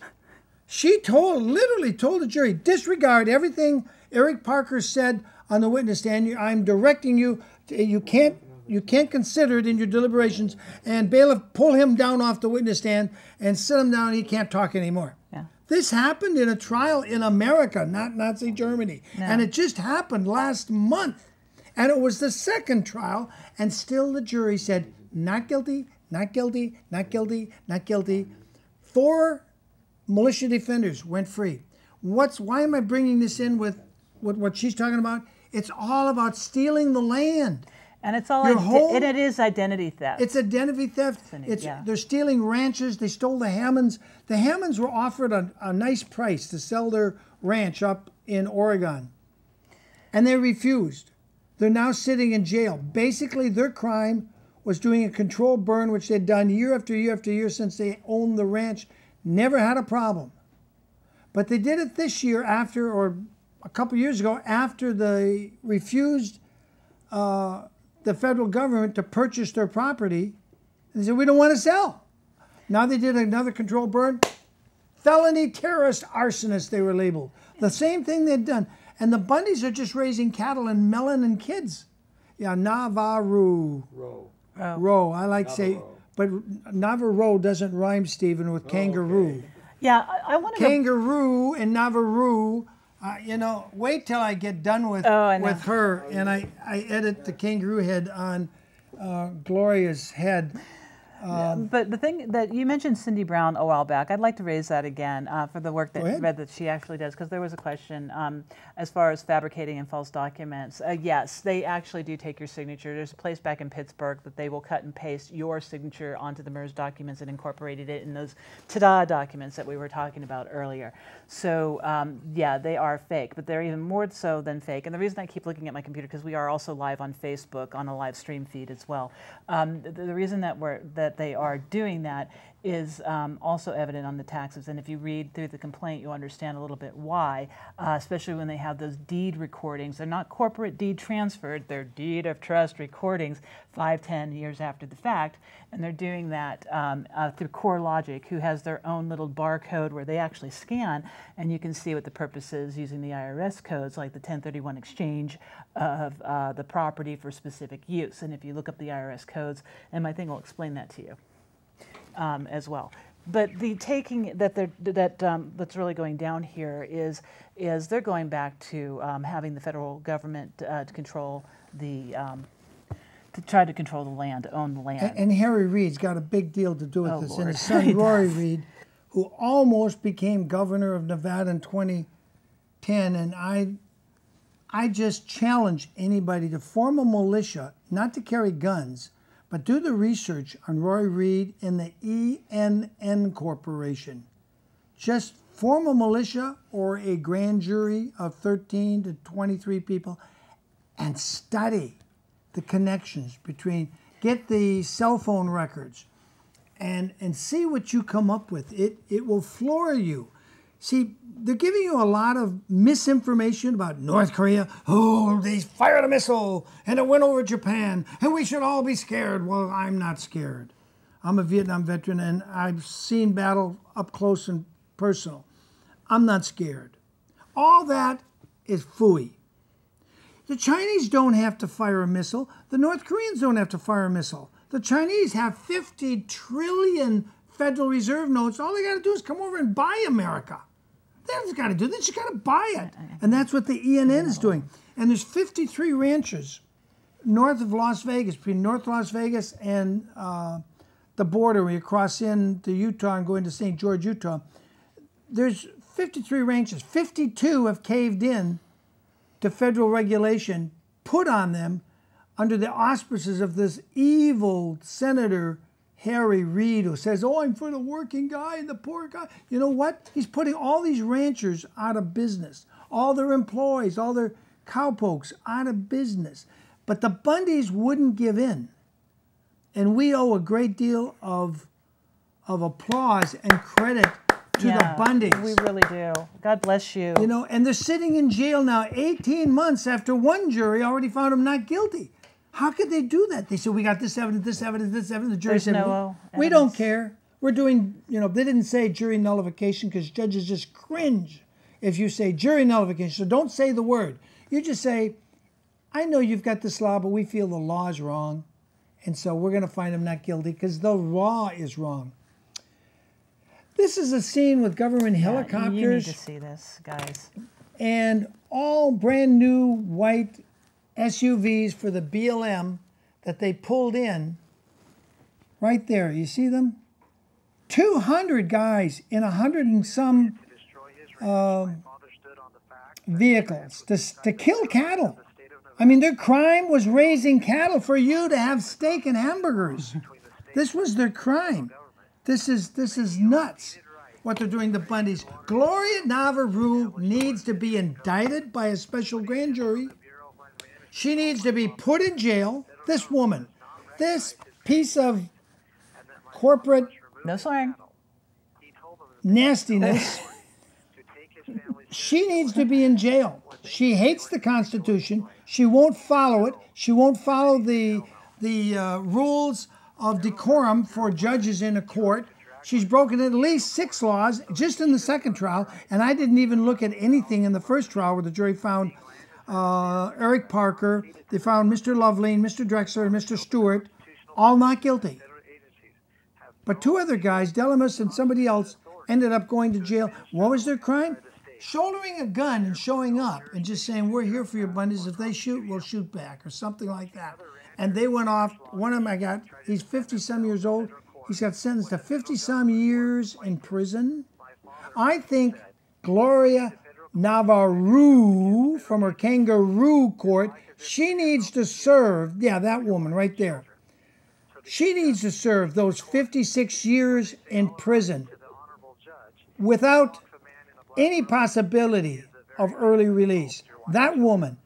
she literally told the jury, disregard everything Eric Parker said on the witness stand. I'm directing you, you can't consider it in your deliberations, and bailiff, pull him down off the witness stand and sit him down, he can't talk anymore. Yeah. This happened in a trial in America, not Nazi Germany. No. And it just happened last month. And it was the second trial, and still the jury said, not guilty, not guilty, not guilty, not guilty. 4 militia defenders went free. Why am I bringing this in with what she's talking about? It's all about stealing the land. And it's all it is identity theft. It's identity theft. They're stealing ranches. They stole the Hammonds. The Hammonds were offered a nice price to sell their ranch up in Oregon, and they refused. They're now sitting in jail. Basically, their crime was doing a controlled burn, which they'd done year after year after year since they owned the ranch. Never had a problem. But they did it this year after, or a couple years ago, after they refused the federal government to purchase their property. They said, we don't want to sell. Now they did another controlled burn. Felony terrorist arsonists, they were labeled. The same thing they'd done. And the Bundys are just raising cattle and melanin kids. Yeah, Navarro. Row. I like to say, but Navarro doesn't rhyme, Stephen, with kangaroo. Okay. Yeah, I want to Kangaroo and Navarro. Wait till I get done with her and I edit the kangaroo head on Gloria's head. But the thing that you mentioned Cindy Brown a while back, I'd like to raise that again for the work that she actually does, because there was a question as far as fabricating and false documents. Yes, they actually do take your signature. There's a place back in Pittsburgh that they will cut and paste your signature onto the MERS documents and incorporated it in those ta-da documents that we were talking about earlier. So yeah, they are fake, but they're even more so than fake. And the reason I keep looking at my computer, because we are also live on Facebook on a live stream feed as well. The reason that they are doing that is also evident on the taxes. And if you read through the complaint, you'll understand a little bit why, especially when they have those deed recordings. They're not corporate deed transferred, they're deed of trust recordings 5-10 years after the fact. And they're doing that through CoreLogic, who has their own little barcode where they actually scan, and you can see what the purpose is using the IRS codes, like the 1031 exchange of the property for specific use. And if you look up the IRS codes, and my thing will explain that to you as well. But the taking that's really going down here is they're going back to having the federal government to control the to try to control the land, to own the land. And Harry Reid's got a big deal to do with this. Lord. And his son Rory Reid, who almost became governor of Nevada in 2010, and I just challenge anybody to form a militia, not to carry guns, but do the research on Rory Reid and the ENN Corporation. Just form a militia or a grand jury of 13 to 23 people and study the connections between, get the cell phone records and see what you come up with. It will floor you. See, they're giving you a lot of misinformation about North Korea. Oh, they fired a missile and it went over Japan and we should all be scared. Well, I'm not scared. I'm a Vietnam veteran and I've seen battle up close and personal. I'm not scared. All that is phooey. The Chinese don't have to fire a missile. The North Koreans don't have to fire a missile. The Chinese have 50 trillion Federal Reserve notes. All they got to do is come over and buy America. They just got to do. They just got to buy it, and that's what the ENN is doing. And there's 53 ranches north of Las Vegas, between North Las Vegas and the border, where you cross into Utah and go into St. George, Utah. There's 53 ranches. 52 have caved in to federal regulation put on them under the auspices of this evil Senator Harry Reid, who says, oh, I'm for the working guy and the poor guy. You know what? He's putting all these ranchers out of business, all their employees, all their cowpokes out of business. But the Bundys wouldn't give in. And we owe a great deal of applause and credit to the Bundys. We really do. God bless you. You know, and they're sitting in jail now 18 months after one jury already found them not guilty. How could they do that? They said, we got this evidence, this evidence, this evidence. The jury said, we don't care. We're doing, they didn't say jury nullification because judges just cringe if you say jury nullification. So don't say the word. You just say, I know you've got this law, but we feel the law is wrong. And so we're going to find them not guilty because the law is wrong. This is a scene with government helicopters. You need to see this, guys. And all brand new white SUVs for the BLM that they pulled in right there. You see them? 200 guys in 100 and some vehicles to kill cattle. I mean, their crime was raising cattle for you to have steak and hamburgers. This was their crime. This is nuts what they're doing to Bundys. Gloria Navarro needs to be indicted by a special grand jury. She needs to be put in jail. This woman, this piece of corporate no swearing nastiness she needs to be in jail. She hates the Constitution. She won't follow it. She won't follow the rules of decorum for judges in a court. She's broken at least 6 laws just in the second trial, and I didn't even look at anything in the first trial where the jury found Eric Parker, they found Mr. Loveleen, Mr. Drexler, and Mr. Stewart, all not guilty. But 2 other guys, Delamus and somebody else, ended up going to jail. What was their crime? Shouldering a gun and showing up and just saying, we're here for your Bundys. If they shoot, we'll shoot back, or something like that. And they went off. One of them he's 50-some years old. He's got sentenced to 50-some years in prison. I think Gloria Navarro from her kangaroo court, she needs to serve, that woman right there. She needs to serve those 56 years in prison without any possibility of early release. That woman,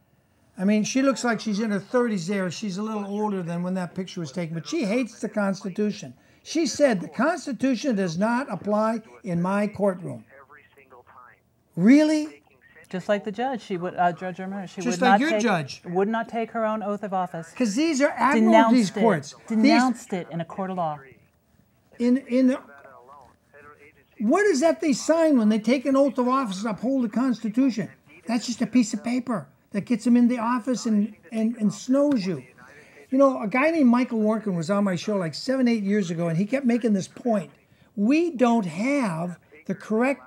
I mean, she looks like she's in her 30s there. She's a little older than when that picture was taken, but she hates the Constitution. She said, the Constitution does not apply in my courtroom. Really? Just like the judge, she would, Judge Irma, she Just would like not your take, judge. would not take her own oath of office. Because these are admiralties courts. Denounced it in a court of law. What is that they sign when they take an oath of office and uphold the Constitution? That's just a piece of paper that gets them in the office and snows you. You know, a guy named Michael Warkin was on my show like 7-8 years ago, and he kept making this point. We don't have the correct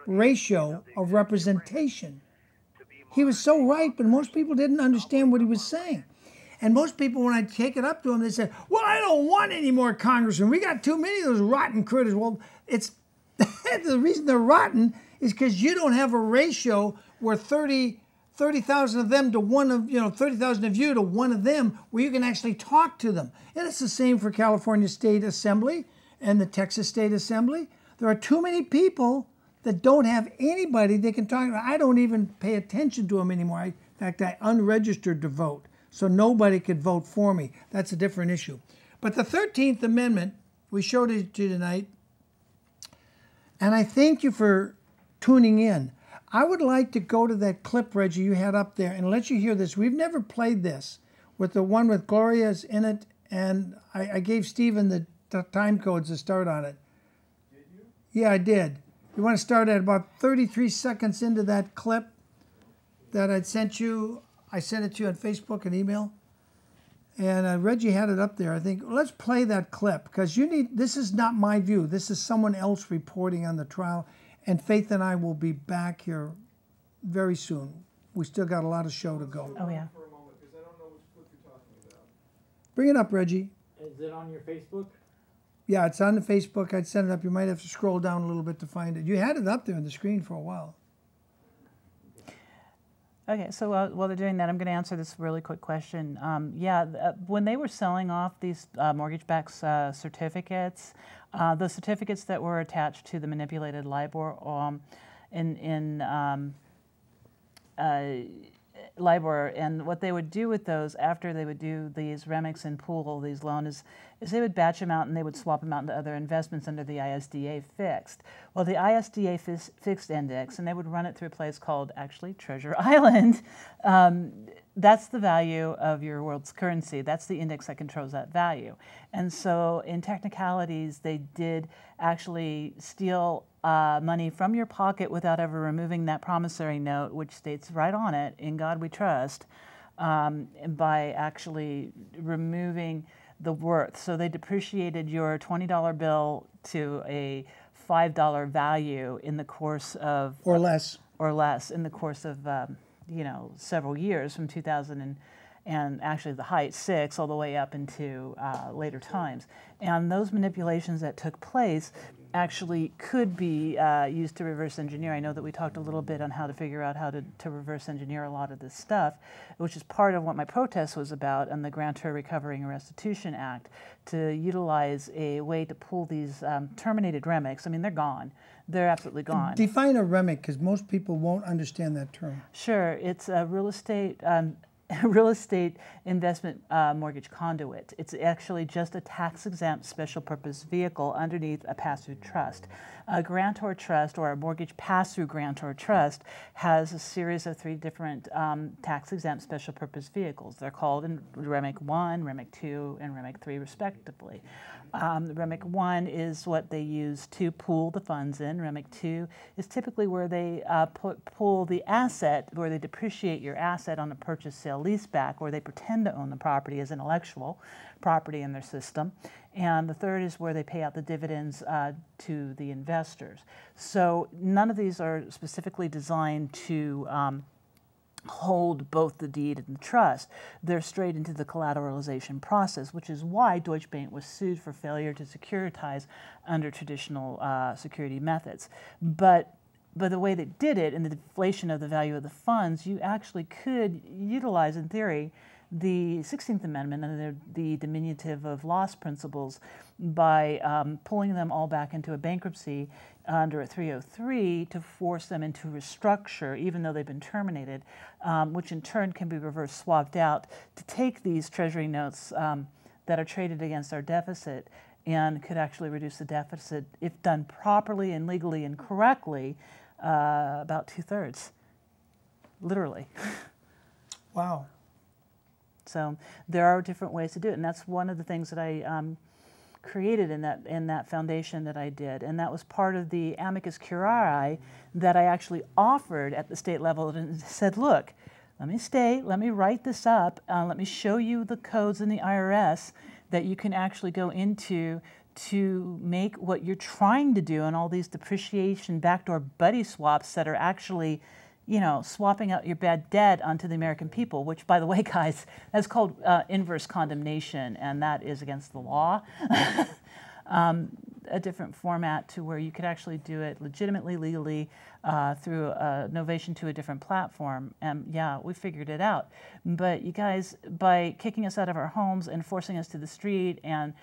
ratio of representation. He was so right, but most people didn't understand what he was saying. And most people, when I take it up to them, they said, well, I don't want any more congressmen. We got too many of those rotten critters. Well, it's the reason they're rotten is because you don't have a ratio where 30,000 of them to one of, 30,000 of you to one of them, where you can actually talk to them. And it's the same for California State Assembly and the Texas State Assembly. There are too many people that don't have anybody they can talk to. I don't even pay attention to them anymore. In fact, I unregistered to vote, so nobody could vote for me. That's a different issue. But the 13th Amendment, we showed it to you tonight, and I thank you for tuning in. I would like to go to that clip, Reggie, you had up there, and let you hear this. We've never played this, with the one with Gloria's in it, and I gave Stephen the time codes to start on it. Did you? Yeah, I did. You want to start at about 33 seconds into that clip that I'd sent you. I sent it to you on Facebook and email. And Reggie had it up there. I think, let's play that clip, because this is not my view. This is someone else reporting on the trial. And Faith and I will be back here very soon. We still got a lot of show to go. Oh, yeah. For a moment, because I don't know which clip you're talking about. Bring it up, Reggie. Is it on your Facebook? Yeah, it's on the Facebook. I'd send it up. You might have to scroll down a little bit to find it. You had it up there on the screen for a while. Okay, so while they're doing that, I'm going to answer this really quick question. When they were selling off these mortgage-backed certificates, the certificates that were attached to the manipulated LIBOR LIBOR, and what they would do with those after they would do these remix and pool these loans is they would batch them out and they would swap them out into other investments under the ISDA fixed. Well, the ISDA fixed index, and they would run it through a place called actually Treasure Island. That's the value of your world's currency. That's the index that controls that value. And so in technicalities, they did actually steal money from your pocket without ever removing that promissory note, which states right on it, "In God We Trust," by actually removing the worth. So they depreciated your $20 bill to a $5 value in the course of... Or less. Or less in the course of, several years, from 2000 and actually the height, 6, all the way up into later times. And those manipulations that took place actually could be used to reverse engineer. I know that we talked a little bit on how to figure out how to reverse engineer a lot of this stuff, which is part of what my protest was about and the Grantor Recovery and Restitution Act, to utilize a way to pull these terminated REMICs. I mean, they're gone. They're absolutely gone. Define a REMIC, because most people won't understand that term. Sure. It's a real estate real estate investment mortgage conduit. It's actually just a tax-exempt special purpose vehicle underneath a pass-through trust. A grantor trust, or a mortgage pass-through grantor trust, has a series of 3 different tax-exempt special purpose vehicles. They're called in REMIC 1, REMIC 2, and REMIC 3 respectively. REMIC 1 is what they use to pool the funds in. REMIC 2 is typically where they pool the asset, where they depreciate your asset on a purchase, sale, leaseback, or they pretend to own the property as intellectual property in their system. And the third is where they pay out the dividends to the investors. So none of these are specifically designed to hold both the deed and the trust. They're straight into the collateralization process, which is why Deutsche Bank was sued for failure to securitize under traditional security methods. But the way they did it, in the deflation of the value of the funds, you actually could utilize, in theory, the 16th Amendment and the diminutive of loss principles by pulling them all back into a bankruptcy under a 303 to force them into restructure, even though they've been terminated, which in turn can be reverse swapped out to take these treasury notes that are traded against our deficit and could actually reduce the deficit, if done properly and legally and correctly, about 2/3, literally. Wow. So there are different ways to do it, and that's one of the things that I created in that foundation that I did, and that was part of the amicus curiae that I actually offered at the state level and said, look, let me write this up, let me show you the codes in the IRS that you can actually go into to make what you're trying to do and all these depreciation backdoor buddy swaps that are actually, you know, swapping out your bad debt onto the American people, which, by the way, guys, that's called inverse condemnation, and that is against the law. A different format to where you could actually do it legitimately, legally, through a novation to a different platform. And yeah, we figured it out. But you guys, by kicking us out of our homes and forcing us to the street and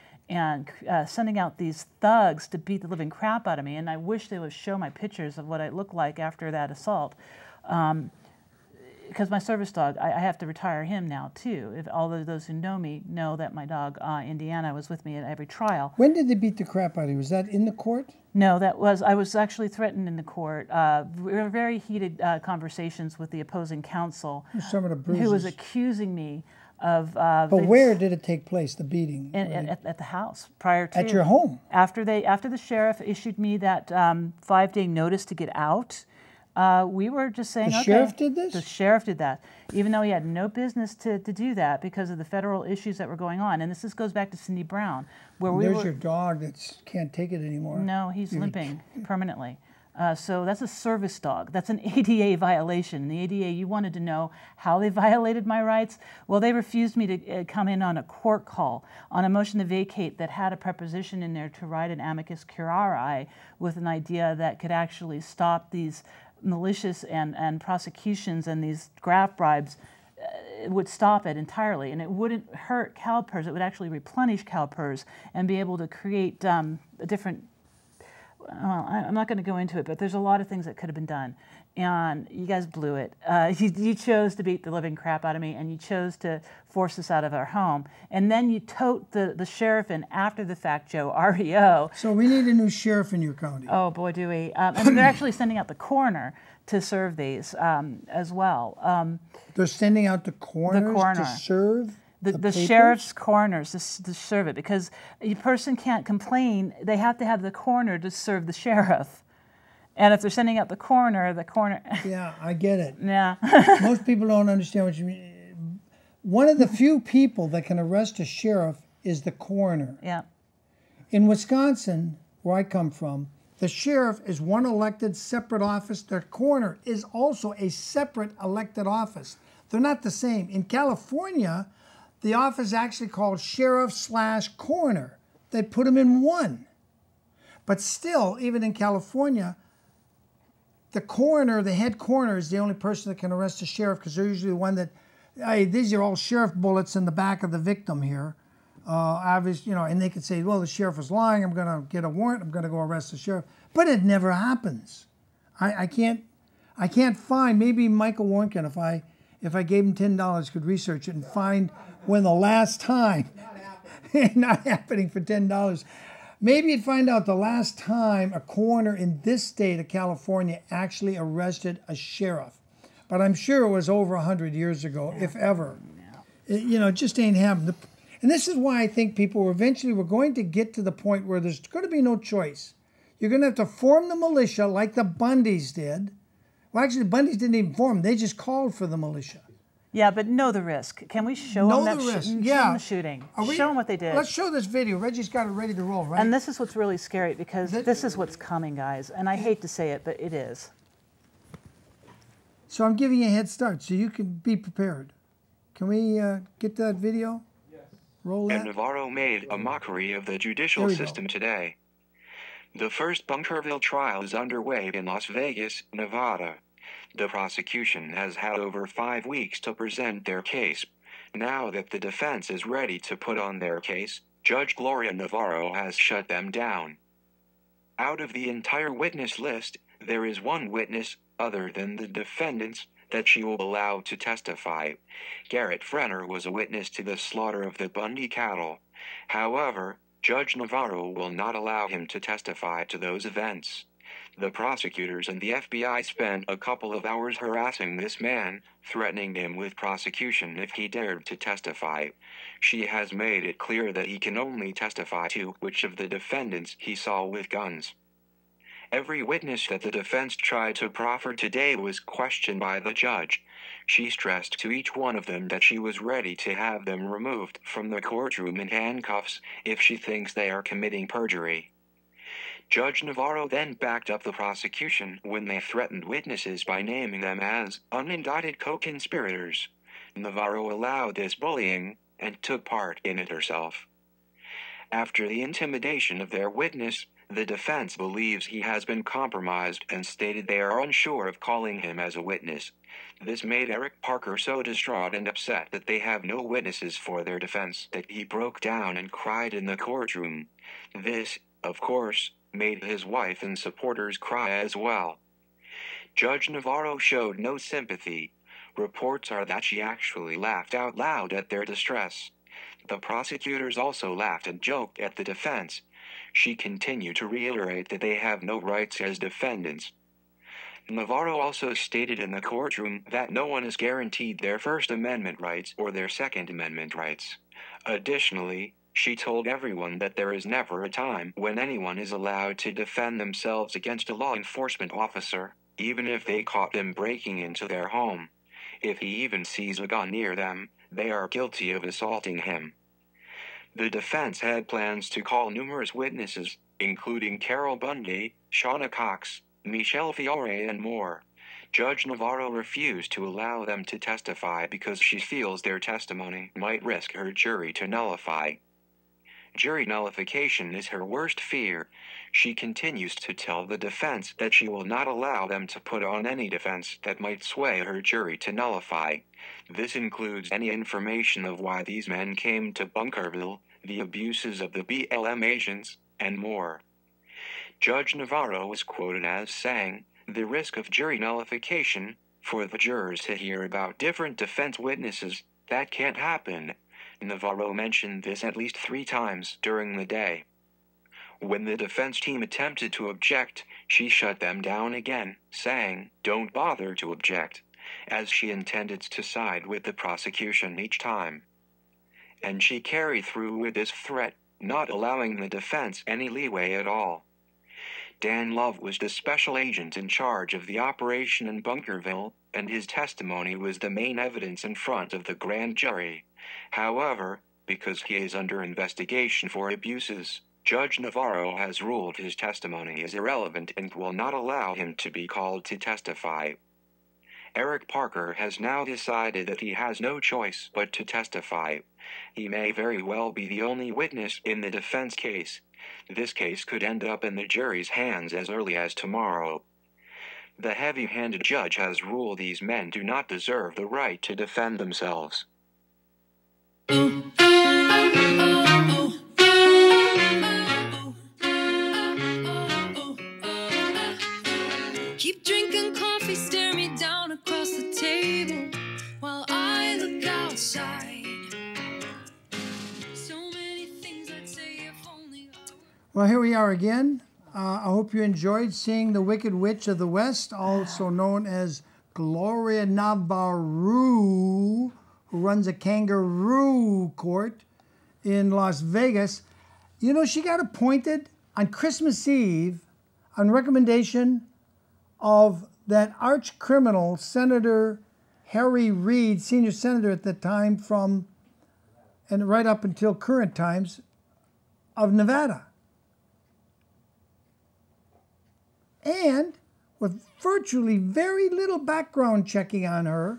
sending out these thugs to beat the living crap out of me, and I wish they would show my pictures of what I looked like after that assault. Because my service dog, I have to retire him now too. If all of those who know me know that my dog, Indiana, was with me at every trial. When did they beat the crap out of you? Was that in the court? No, I was actually threatened in the court. Very heated conversations with the opposing counsel, Some of the bruises. who was accusing me of. But where did it take place, the beating? At the house, prior to. At your home? After the sheriff issued me that 5-day notice to get out. We were just saying, the sheriff did this? The sheriff did that, even though he had no business to do that because of the federal issues that were going on. And this goes back to Cindy Brown, where There's your dog that can't take it anymore. No, he's limping permanently. So that's a service dog. That's an ADA violation. The ADA, you wanted to know how they violated my rights? Well, they refused me to come in on a court call on a motion to vacate that had a preposition in there to write an amicus curiae with an idea that could actually stop these malicious and prosecutions and these graft bribes. It would stop it entirely, and it wouldn't hurt CalPERS. It would actually replenish CalPERS and be able to create a different. Well, I'm not going to go into it, but there's a lot of things that could have been done, and you guys blew it. You chose to beat the living crap out of me, and you chose to force us out of our home, and then you tote the sheriff in after the fact, Joe, REO. So we need a new sheriff in your county. Oh, boy, do we. And they're actually sending out the coroner to serve these as well. They're sending out the coroners to serve? The sheriff's coroners to serve it, because a person can't complain. They have to have the coroner to serve the sheriff. And if they're sending out the coroner. Yeah, I get it. Yeah. Most people don't understand what you mean. One of the few people that can arrest a sheriff is the coroner. Yeah. In Wisconsin, where I come from, the sheriff is one elected separate office. The coroner is also a separate elected office. They're not the same. In California, the office is actually called sheriff/coroner. They put them in one. But still, even in California, the coroner, the head coroner, is the only person that can arrest a sheriff, because they're usually the one that, hey, these are all sheriff bullets in the back of the victim here. Obviously, and they could say, well, the sheriff was lying. I'm going to get a warrant. I'm going to go arrest the sheriff. But it never happens. I can't find, maybe Michael Warren can, if I gave him $10, could research it and find when the last time, not happening for $10, maybe you'd find out the last time a coroner in this state of California actually arrested a sheriff. But I'm sure it was over 100 years ago, if ever. It just ain't happened. And this is why I think people we're going to get to the point where there's going to be no choice. You're going to have to form the militia like the Bundys did. Well, actually, the Bundys didn't even form. They just called for the militia. Yeah, but know the risk. Can we show them that risk? Show Yeah. them the shooting. Show them what they did. Let's show this video. Reggie's got it ready to roll, right? And this is what's really scary, because this is what's coming, guys. And I hate to say it, but it is. So I'm giving you a head start so you can be prepared. Can we get that video? Yes. Roll that. And Navarro made a mockery of the judicial system today. The first Bunkerville trial is underway in Las Vegas, Nevada. The prosecution has had over 5 weeks to present their case. Now that the defense is ready to put on their case, Judge Gloria Navarro has shut them down. Out of the entire witness list, there is one witness, other than the defendants, that she will allow to testify. Garrett Frenner was a witness to the slaughter of the Bundy cattle. However, Judge Navarro will not allow him to testify to those events. The prosecutors and the FBI spent a couple of hours harassing this man, threatening him with prosecution if he dared to testify. She has made it clear that he can only testify to which of the defendants he saw with guns. Every witness that the defense tried to proffer today was questioned by the judge. She stressed to each one of them that she was ready to have them removed from the courtroom in handcuffs if she thinks they are committing perjury. Judge Navarro then backed up the prosecution when they threatened witnesses by naming them as unindicted co-conspirators. Navarro allowed this bullying and took part in it herself. After the intimidation of their witness, the defense believes he has been compromised and stated they are unsure of calling him as a witness. This made Eric Parker so distraught and upset that they have no witnesses for their defense that he broke down and cried in the courtroom. This, of course, made his wife and supporters cry as well. Judge Navarro showed no sympathy. Reports are that she actually laughed out loud at their distress. The prosecutors also laughed and joked at the defense. She continued to reiterate that they have no rights as defendants. Navarro also stated in the courtroom that no one is guaranteed their First Amendment rights or their Second Amendment rights. Additionally, she told everyone that there is never a time when anyone is allowed to defend themselves against a law enforcement officer, even if they caught them breaking into their home. If he even sees a gun near them, they are guilty of assaulting him. The defense had plans to call numerous witnesses, including Carol Bundy, Shauna Cox, Michelle Fiore and more. Judge Navarro refused to allow them to testify because she feels their testimony might risk her jury to nullify. Jury nullification is her worst fear. She continues to tell the defense that she will not allow them to put on any defense that might sway her jury to nullify. This includes any information of why these men came to Bunkerville, the abuses of the BLM agents, and more. Judge Navarro was quoted as saying, "The risk of jury nullification, for the jurors to hear about different defense witnesses, that can't happen." Navarro mentioned this at least 3 times during the day. When the defense team attempted to object, she shut them down again, saying, "Don't bother to object," as she intended to side with the prosecution each time. And she carried through with this threat, not allowing the defense any leeway at all. Dan Love was the special agent in charge of the operation in Bunkerville, and his testimony was the main evidence in front of the grand jury. However, because he is under investigation for abuses, Judge Navarro has ruled his testimony is irrelevant and will not allow him to be called to testify. Eric Parker has now decided that he has no choice but to testify. He may very well be the only witness in the defense case. This case could end up in the jury's hands as early as tomorrow. The heavy-handed judge has ruled these men do not deserve the right to defend themselves. Keep drinking coffee, stare me down across the table while Well, here we are again. I hope you enjoyed seeing the Wicked Witch of the West, also known as Gloria Navarro, who runs a kangaroo court in Las Vegas. You know, she got appointed on Christmas Eve on recommendation of that arch criminal, Senator Harry Reid, senior senator at the time from, and right up until current times, of Nevada. And with virtually very little background checking on her,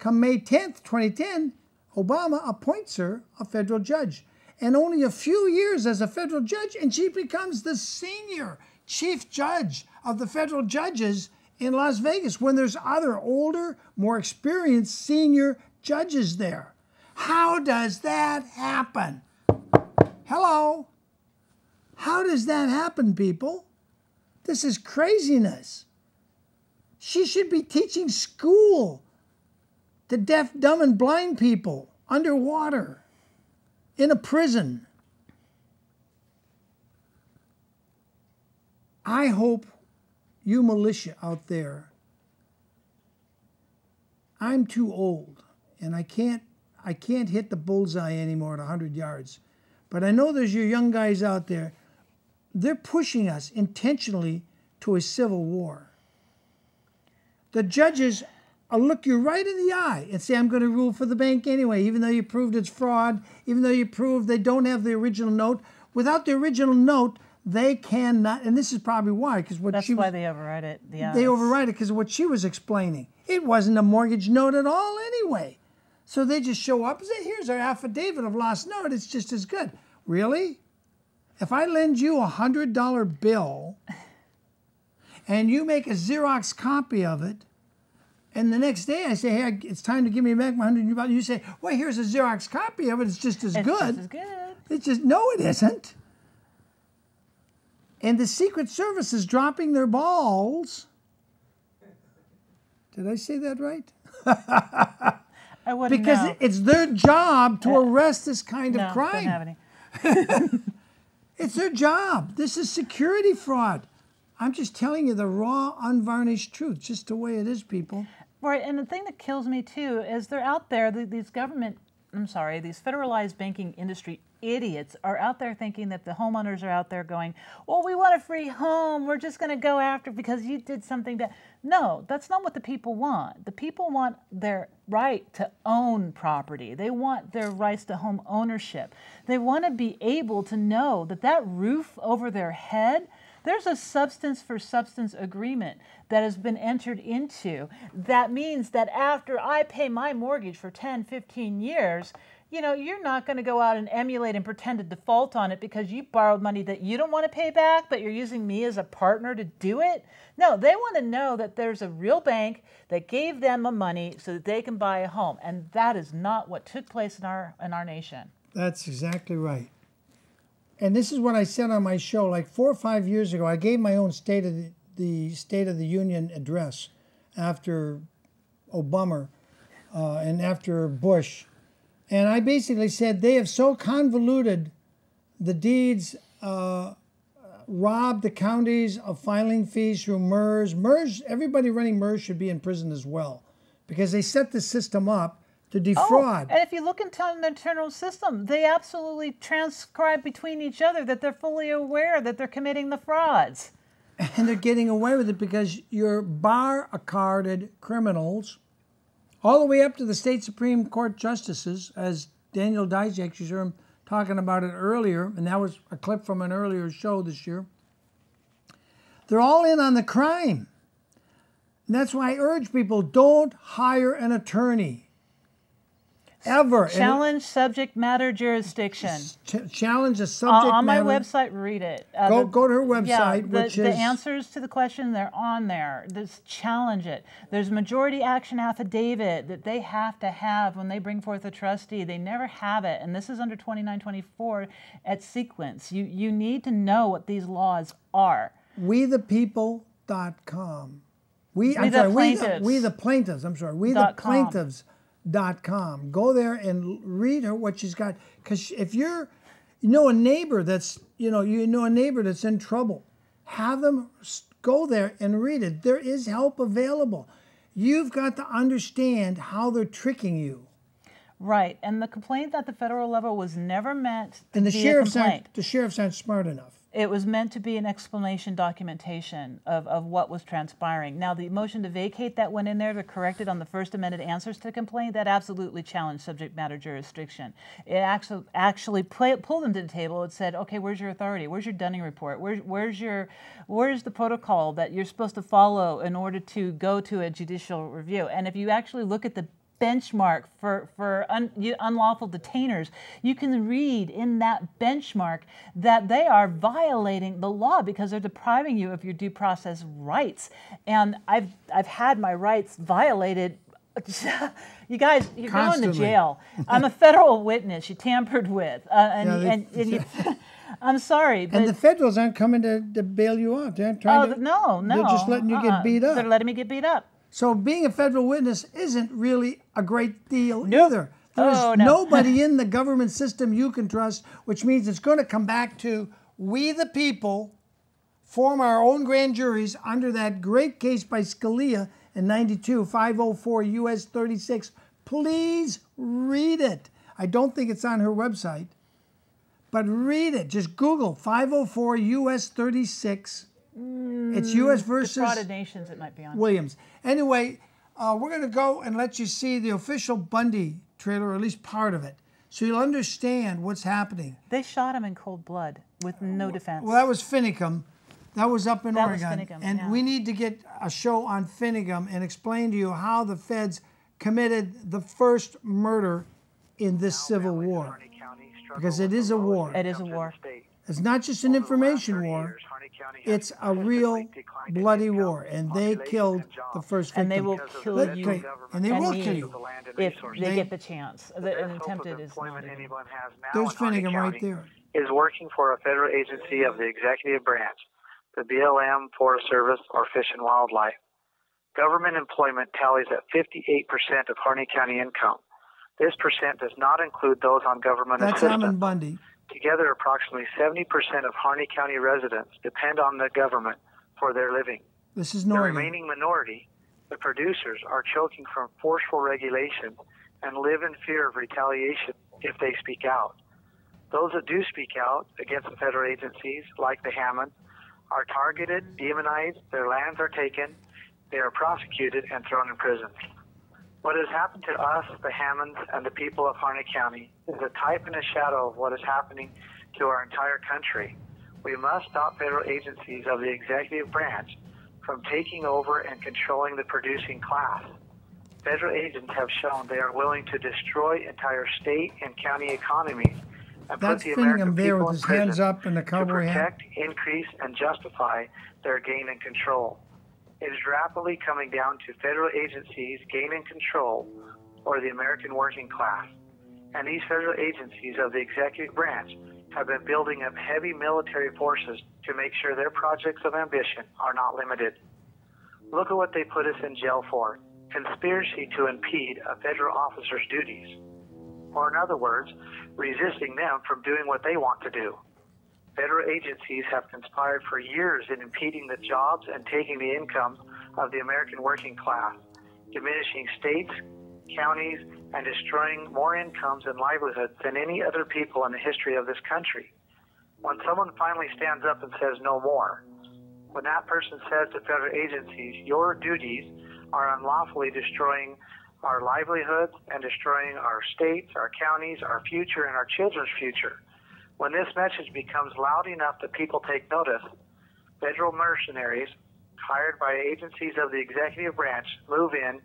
come May 10th, 2010, Obama appoints her a federal judge. And only a few years as a federal judge, and she becomes the senior chief judge of the federal judges in Las Vegas when there's other older, more experienced senior judges there. How does that happen? Hello? How does that happen, people? This is craziness. She should be teaching school to deaf, dumb, and blind people underwater in a prison. I hope you militia out there, I'm too old and I can't hit the bullseye anymore at 100 yards. But I know there's your young guys out there. They're pushing us intentionally to a civil war. The judges will look you right in the eye and say, I'm going to rule for the bank anyway, even though you proved it's fraud, even though you proved they don't have the original note. Without the original note, they cannot, and this is probably why, because what That's she was, why they override it. Yeah. they override it because of what she was explaining. It wasn't a mortgage note at all anyway. So they just show up and say, here's our affidavit of lost note. It's just as good. Really? If I lend you a $100 bill and you make a Xerox copy of it, and the next day I say, hey, it's time to give me back my $100, you say, well, here's a Xerox copy of it. It's just as good. It's just as good. It's just, no, it isn't. And the Secret Service is dropping their balls. Did I say that right? I wouldn't Because know. it's their job to arrest this kind of No, crime. don't have any. It's their job. This is security fraud. I'm just telling you the raw, unvarnished truth, just the way it is, people. Right, and the thing that kills me too is they're out there, these federalized banking industry idiots are out there thinking that the homeowners are out there going, well, we want a free home. We're just going to go after because you did something that. No, that's not what the people want. The people want their right to own property. They want their rights to home ownership. They want to be able to know that that roof over their head, there's a substance for substance agreement that has been entered into. That means that after I pay my mortgage for 10, 15 years, you know, you're not going to go out and emulate and pretend to default on it because you borrowed money that you don't want to pay back, but you're using me as a partner to do it. No, they want to know that there's a real bank that gave them the money so that they can buy a home. And that is not what took place in our nation. That's exactly right. And this is what I said on my show like 4 or 5 years ago. I gave my own State of the Union address after Obama and after Bush. And I basically said they have so convoluted the deeds, robbed the counties of filing fees through MERS. MERS, everybody running MERS should be in prison as well because they set the system up to defraud. Oh, and if you look into the internal system, they absolutely transcribe between each other that they're fully aware that they're committing the frauds. And they're getting away with it because you're bar-carded criminals all the way up to the state Supreme Court justices, as Daniel Dijak, you heard him talking about it earlier, and that was a clip from an earlier show this year. They're all in on the crime. And that's why I urge people, don't hire an attorney. Ever. Challenge subject matter jurisdiction. Challenge a subject on my matter. website, read it. Go to her website, which the is... The answers to the question, they're on there. Just challenge it. There's majority action affidavit that they have to have when they bring forth a trustee. They never have it, and this is under 2924 at sequence. You need to know what these laws are. WeThePeople.com. We the plaintiffs.com. Go there and read her what she's got. Because if you're You know a neighbor that's a neighbor that's in trouble. Have them go there and read it. There is help available. You've got to understand how they're tricking you. Right, and the complaint at the federal level was never meant to And be a complaint. The sheriffs aren't smart enough. It was meant to be an explanation documentation of what was transpiring. Now, the motion to vacate that went in there to correct it on the first amended answers to the complaint, that absolutely challenged subject matter jurisdiction. It actually pulled them to the table and said, okay, where's your authority? Where's your Dunning report? Where's the protocol that you're supposed to follow in order to go to a judicial review? And if you actually look at the benchmark for unlawful detainers, you can read in that benchmark that they are violating the law because they're depriving you of your due process rights. And I've had my rights violated. You guys, you're going to jail. I'm a federal witness. You tampered with, I'm sorry, but and the federals aren't coming to bail you out. They're trying to. No. They're just letting you get beat up. They're letting me get beat up. So being a federal witness isn't really a great deal either. There's nobody in the government system you can trust, which means it's going to come back to we the people form our own grand juries under that great case by Scalia in 92, 504 U.S. 36. Please read it. I don't think it's on her website, but read it. Just Google 504 U.S. 36. It's U.S. versus Defrauded Nations. It might be on Williams. Anyway, we're going to go and let you see the official Bundy trailer, or at least part of it, so you'll understand what's happening. They shot him in cold blood with no defense. Well, that was Finnegum. That was up in Oregon. Was Finnegum, and we need to get a show on Finnegum and explain to you how the feds committed the first murder in this civil war. Because it is a war. It is a war. It's not just an information war. It's a real bloody war, and they killed the first victim. And they will kill you. And they will kill you if they get the chance. The attempted is not. There's Finnegum right there. Is working for a federal agency of the executive branch, the BLM, Forest Service, or Fish and Wildlife. Government employment tallies at 58% of Harney County income. This percent does not include those on government assistance. That's Ammon Bundy. Together, approximately 70% of Harney County residents depend on the government for their living. This is The Norton. remaining minority, the producers, are choking from forceful regulation and live in fear of retaliation if they speak out. Those that do speak out against the federal agencies, like the Hammond, are targeted, demonized, their lands are taken, they are prosecuted and thrown in prison. What has happened to us, the Hammonds, and the people of Harney County is a type and a shadow of what is happening to our entire country. We must stop federal agencies of the executive branch from taking over and controlling the producing class. Federal agents have shown they are willing to destroy entire state and county economies and That's put the American Finnegum there people with in his hands prison up and the to cowboy hat. protect, increase, and justify their gain and control. It is rapidly coming down to federal agencies gaining control or the American working class. And these federal agencies of the executive branch have been building up heavy military forces to make sure their projects of ambition are not limited. Look at what they put us in jail for: conspiracy to impede a federal officer's duties. Or in other words, resisting them from doing what they want to do. Federal agencies have conspired for years in impeding the jobs and taking the income of the American working class, diminishing states, counties, and destroying more incomes and livelihoods than any other people in the history of this country. When someone finally stands up and says no more, when that person says to federal agencies, your duties are unlawfully destroying our livelihoods and destroying our states, our counties, our future, and our children's future, when this message becomes loud enough that people take notice, federal mercenaries hired by agencies of the executive branch move in,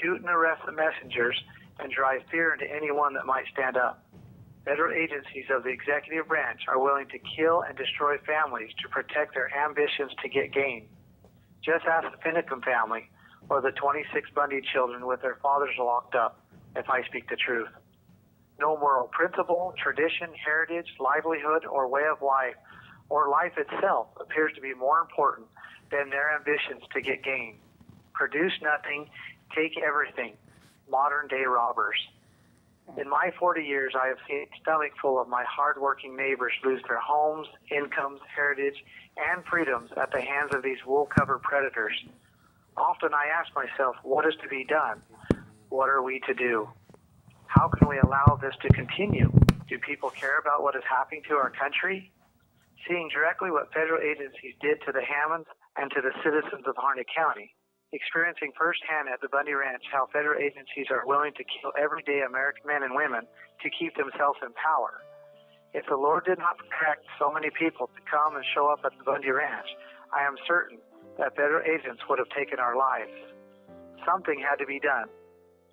shoot and arrest the messengers, and drive fear into anyone that might stand up. Federal agencies of the executive branch are willing to kill and destroy families to protect their ambitions to get gain. Just ask the Finnegum family or the 26 Bundy children with their fathers locked up, if I speak the truth. No moral principle, tradition, heritage, livelihood, or way of life, or life itself appears to be more important than their ambitions to get gain. Produce nothing, take everything. Modern day robbers. In my 40 years, I have seen a stomach full of my hardworking neighbors lose their homes, incomes, heritage, and freedoms at the hands of these wool-covered predators. Often I ask myself, what is to be done? What are we to do? How can we allow this to continue? Do people care about what is happening to our country? Seeing directly what federal agencies did to the Hammonds and to the citizens of Harney County, experiencing firsthand at the Bundy Ranch how federal agencies are willing to kill everyday American men and women to keep themselves in power. If the Lord did not protect so many people to come and show up at the Bundy Ranch, I am certain that federal agents would have taken our lives. Something had to be done.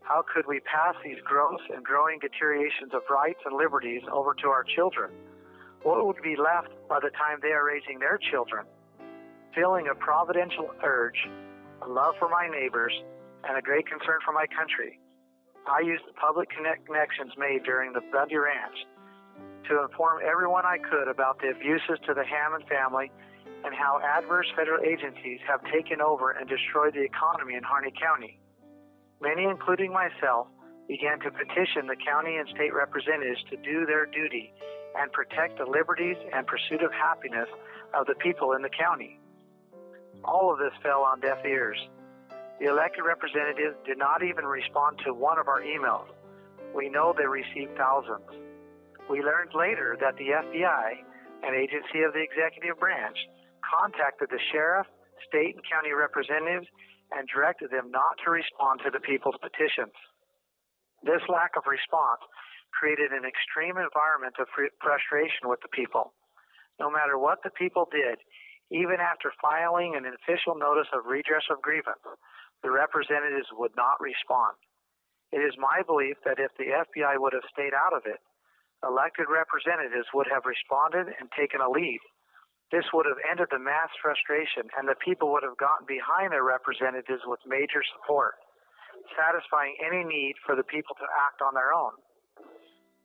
How could we pass these gross and growing deteriorations of rights and liberties over to our children? What would be left by the time they are raising their children? Feeling a providential urge, a love for my neighbors, and a great concern for my country, I used the public connections made during the Bundy Ranch to inform everyone I could about the abuses to the Hammond family and how adverse federal agencies have taken over and destroyed the economy in Harney County. Many, including myself, began to petition the county and state representatives to do their duty and protect the liberties and pursuit of happiness of the people in the county. All of this fell on deaf ears. The elected representatives did not even respond to one of our emails. We know they received thousands. We learned later that the FBI, an agency of the executive branch, contacted the sheriff, state, and county representatives and directed them not to respond to the people's petitions. This lack of response created an extreme environment of frustration with the people. No matter what the people did, even after filing an official notice of redress of grievance, the representatives would not respond. It is my belief that if the FBI would have stayed out of it, elected representatives would have responded and taken a lead. This would have ended the mass frustration, and the people would have gotten behind their representatives with major support, satisfying any need for the people to act on their own.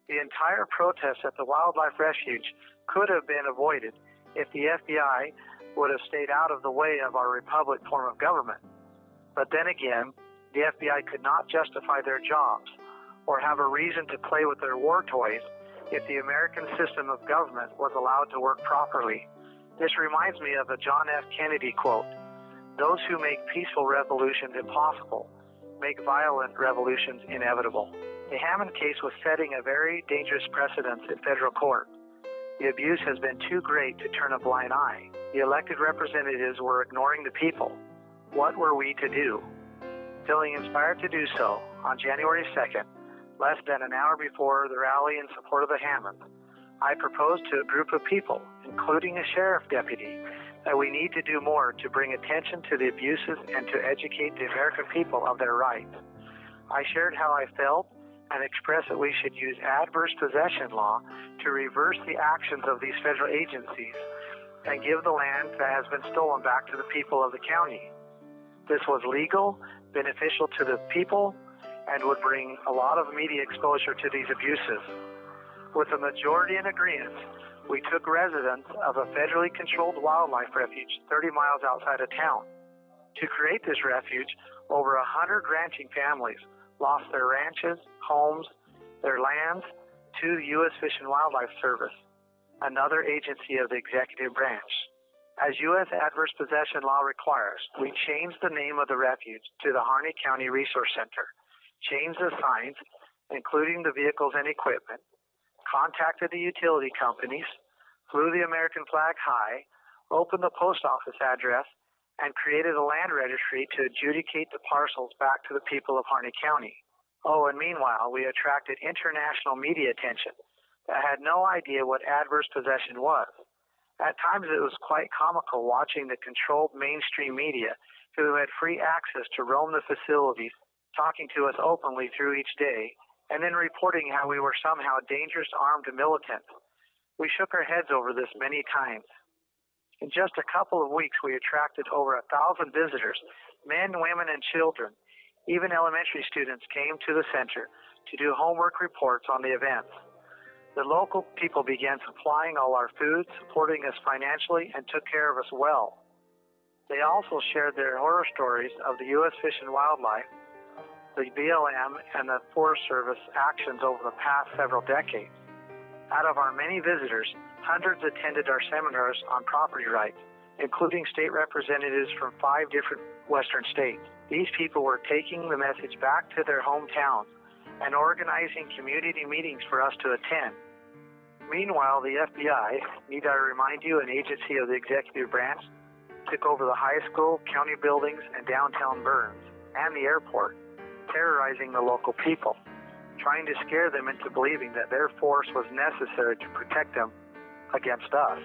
The entire protest at the Wildlife Refuge could have been avoided if the FBI would have stayed out of the way of our republic form of government. But then again, the FBI could not justify their jobs or have a reason to play with their war toys if the American system of government was allowed to work properly. This reminds me of a John F. Kennedy quote, "Those who make peaceful revolutions impossible make violent revolutions inevitable." The Hammond case was setting a very dangerous precedent in federal court. The abuse has been too great to turn a blind eye. The elected representatives were ignoring the people. What were we to do? Feeling inspired to do so, on January 2nd, less than an hour before the rally in support of the Hammonds, I proposed to a group of people, including a sheriff deputy, that we need to do more to bring attention to the abuses and to educate the American people of their rights. I shared how I felt and expressed that we should use adverse possession law to reverse the actions of these federal agencies and give the land that has been stolen back to the people of the county. This was legal, beneficial to the people, and would bring a lot of media exposure to these abuses. With a majority in agreement, we took residents of a federally controlled wildlife refuge 30 miles outside of town. To create this refuge, over 100 ranching families lost their ranches, homes, their lands to the U.S. Fish and Wildlife Service, another agency of the executive branch. As U.S. adverse possession law requires, we changed the name of the refuge to the Harney County Resource Center, changed the signs, including the vehicles and equipment, contacted the utility companies, flew the American flag high, opened the post office address, and created a land registry to adjudicate the parcels back to the people of Harney County. Oh, and meanwhile, we attracted international media attention that had no idea what adverse possession was. At times, it was quite comical watching the controlled mainstream media who had free access to roam the facilities, talking to us openly through each day, and then reporting how we were somehow dangerous armed militants. We shook our heads over this many times. In just a couple of weeks, we attracted over 1,000 visitors, men, women, and children. Even elementary students came to the center to do homework reports on the events. The local people began supplying all our food, supporting us financially, and took care of us well. They also shared their horror stories of the U.S. Fish and Wildlife, the BLM and the Forest Service actions over the past several decades. Out of our many visitors, hundreds attended our seminars on property rights, including state representatives from 5 different western states. These people were taking the message back to their hometowns and organizing community meetings for us to attend. Meanwhile, the FBI, need I remind you, an agency of the executive branch, took over the high school, county buildings, and downtown Burns, and the airport, terrorizing the local people, trying to scare them into believing that their force was necessary to protect them against us.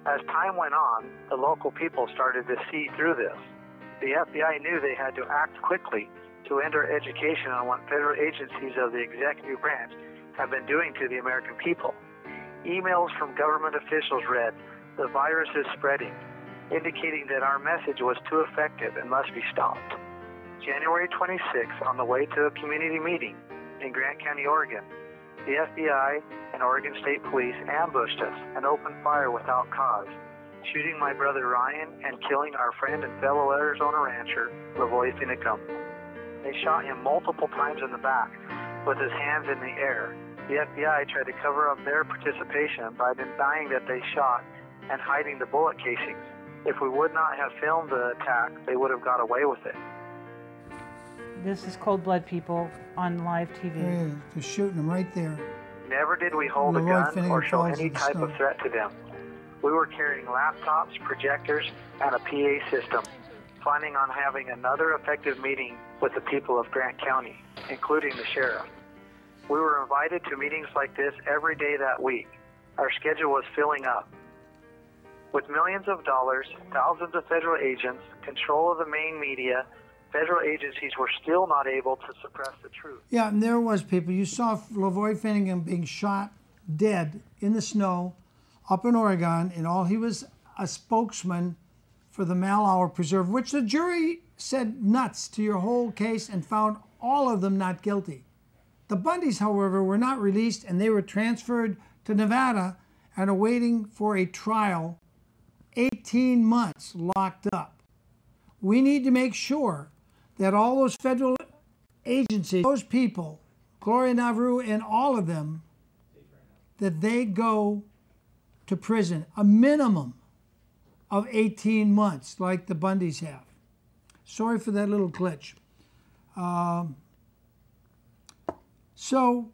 As time went on, the local people started to see through this. The FBI knew they had to act quickly to end our education on what federal agencies of the executive branch have been doing to the American people. Emails from government officials read, "The virus is spreading," indicating that our message was too effective and must be stopped. January 26th, on the way to a community meeting in Grant County, Oregon, the FBI and Oregon State Police ambushed us and opened fire without cause, shooting my brother Ryan and killing our friend and fellow Arizona rancher, Lavoy Finicum. They shot him multiple times in the back with his hands in the air. The FBI tried to cover up their participation by denying that they shot and hiding the bullet casings. If we would not have filmed the attack, they would have got away with it. This is Cold Blood, people, on live TV. Yeah, they're shooting them right there. Never did we hold a gun or show any type of threat to them. We were carrying laptops, projectors, and a PA system, planning on having another effective meeting with the people of Grant County, including the sheriff. We were invited to meetings like this every day that week. Our schedule was filling up. With millions of dollars, thousands of federal agents, control of the main media, federal agencies were still not able to suppress the truth. Yeah, and there was people. You saw Lavoy Finnegan being shot dead in the snow up in Oregon, and all he was a spokesman for the Malauer Preserve, which the jury said nuts to your whole case and found all of them not guilty. The Bundys, however, were not released, and they were transferred to Nevada and are waiting for a trial, 18 months locked up. We need to make sure that all those federal agencies, those people, Gloria Navarro and all of them, that they go to prison, a minimum of 18 months, like the Bundys have. Sorry for that little glitch. So,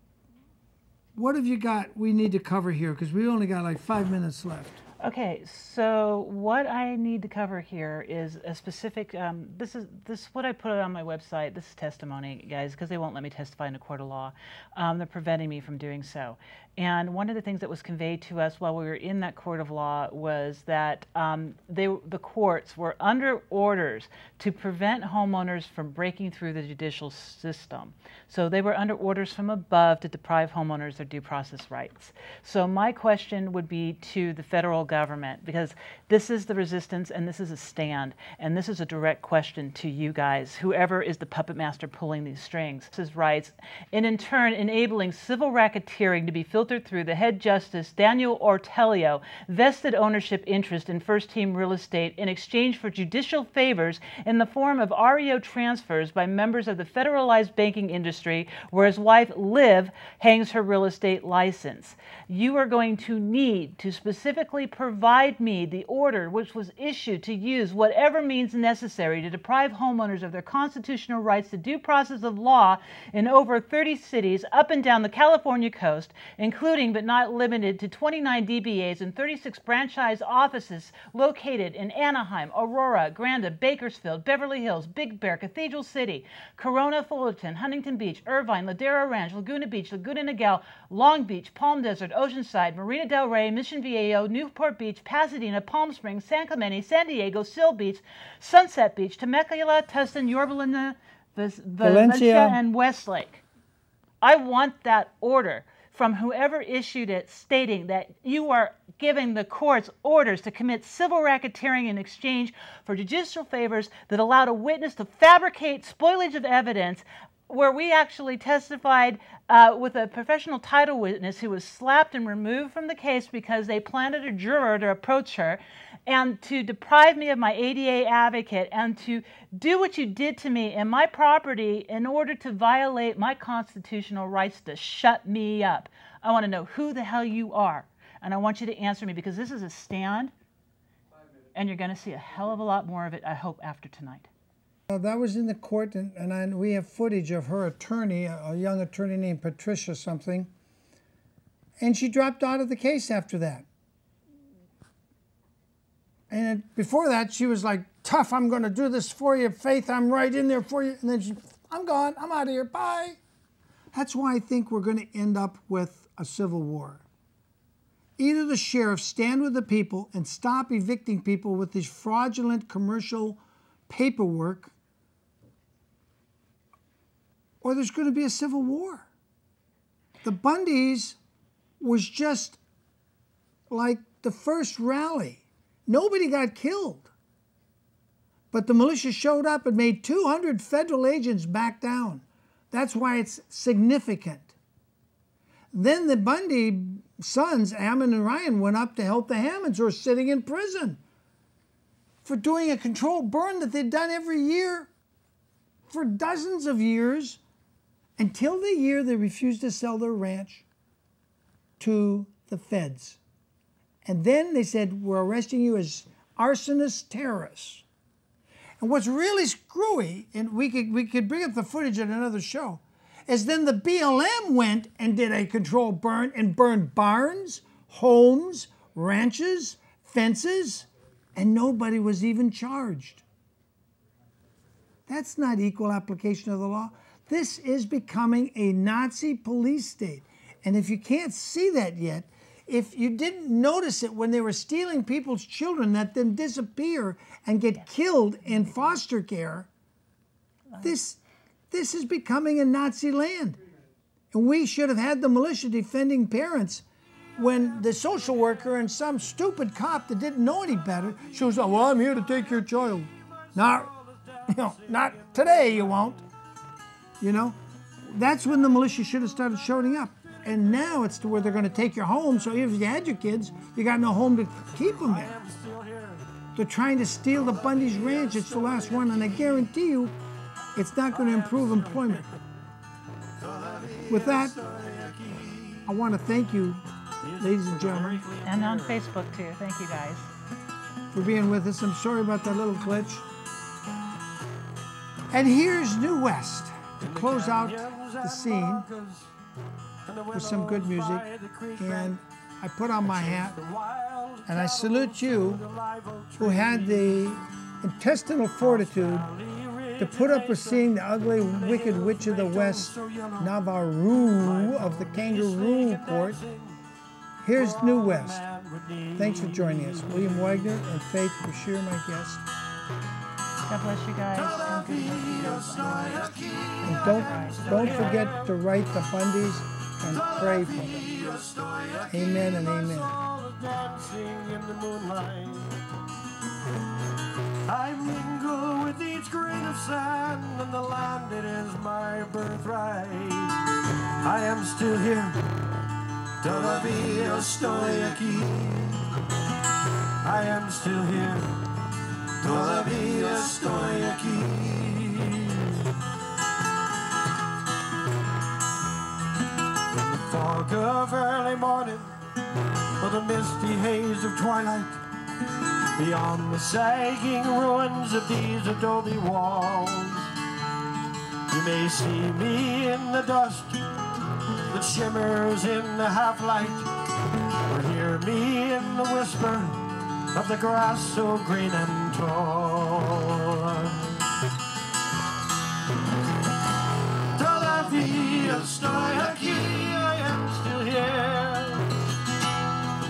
what have you got we need to cover here? Because we only got like 5 minutes left. Okay, so what I need to cover here is a specific, this is what I put on my website. This is testimony, guys, because they won't let me testify in a court of law. They're preventing me from doing so. And one of the things that was conveyed to us while we were in that court of law was that the courts were under orders to prevent homeowners from breaking through the judicial system. So they were under orders from above to deprive homeowners their due process rights. So my question would be to the federal government, because this is the resistance and this is a stand, and this is a direct question to you guys, whoever is the puppet master pulling these strings. His rights, and in turn enabling civil racketeering to be filtered through the head justice Daniel Ortellio vested ownership interest in First Team Real Estate in exchange for judicial favors in the form of REO transfers by members of the federalized banking industry, where his wife Liv hangs her real estate license. You are going to need to specifically provide me the order which was issued to use whatever means necessary to deprive homeowners of their constitutional rights to due process of law in over 30 cities up and down the California coast, including but not limited to 29 DBAs and 36 franchise offices located in Anaheim, Aurora, Granda, Bakersfield, Beverly Hills, Big Bear, Cathedral City, Corona, Fullerton, Huntington Beach, Irvine, Ladera Ranch, Laguna Beach, Laguna Niguel, Long Beach, Palm Desert, Oceanside, Marina Del Rey, Mission Viejo, Newport Beach, Pasadena, Palm Springs, San Clemente, San Diego, Seal Beach, Sunset Beach, Temecula, Tustin, Yorba Linda, Valencia, and Westlake. I want that order from whoever issued it, stating that you are giving the courts orders to commit civil racketeering in exchange for judicial favors that allowed a witness to fabricate spoilage of evidence where we actually testified with a professional title witness who was slapped and removed from the case because they planted a juror to approach her and to deprive me of my ADA advocate and to do what you did to me and my property in order to violate my constitutional rights to shut me up. I want to know who the hell you are, and I want you to answer me because this is a stand, and you're going to see a hell of a lot more of it, I hope, after tonight. That was in the court, and we have footage of her attorney, a young attorney named Patricia something, and she dropped out of the case after that. And before that, she was like, tough, I'm going to do this for you, Faith, I'm right in there for you. And then I'm gone, I'm out of here, bye. That's why I think we're going to end up with a civil war. Either the sheriffs stand with the people and stop evicting people with this fraudulent commercial paperwork, or there's going to be a civil war. The Bundys was just like the first rally. Nobody got killed. But the militia showed up and made 200 federal agents back down. That's why it's significant. Then the Bundy sons, Ammon and Ryan, went up to help the Hammonds, who are sitting in prison for doing a controlled burn that they'd done every year for dozens of years, until the year they refused to sell their ranch to the feds. And then they said, we're arresting you as arsonist terrorists. And what's really screwy, and we could bring up the footage at another show, is then the BLM went and did a controlled burn and burned barns, homes, ranches, fences, and nobody was even charged. That's not equal application of the law. This is becoming a Nazi police state. And if you can't see that yet, if you didn't notice it when they were stealing people's children that then disappear and get killed in foster care, this is becoming a Nazi land. And we should have had the militia defending parents when the social worker and some stupid cop that didn't know any better shows up, well, I'm here to take your child. Not today, you won't. You know, that's when the militia should have started showing up. And now it's to where they're going to take your home, so if you had your kids, you got no home to keep them in. They're trying to steal the Bundy's ranch. It's the last one, and I guarantee you, it's not going to improve employment. With that, I want to thank you, ladies and gentlemen. And on Facebook, too. Thank you, guys. For being with us. I'm sorry about that little glitch. And here's New West to close out the scene with some good music. And I put on my hat, and I salute you who had the intestinal fortitude to put up with seeing the ugly, wicked witch of the West, Navarro of the Kangaroo Court. Here's New West. Thanks for joining us. William Wagener and Faith Brashear, my guest. God bless you guys. And don't forget to write the Bundys and pray for them. Amen and amen. I mingle with each grain of sand, and the land it is my birthright. I am still here. Todavía estoy aquí. I am still here. Todavía estoy aquí. In the fog of early morning, or the misty haze of twilight, beyond the sagging ruins of these adobe walls, you may see me in the dust that shimmers in the half-light, or hear me in the whisper of the grass so green and tall. Todavía estoy aquí, I am still here.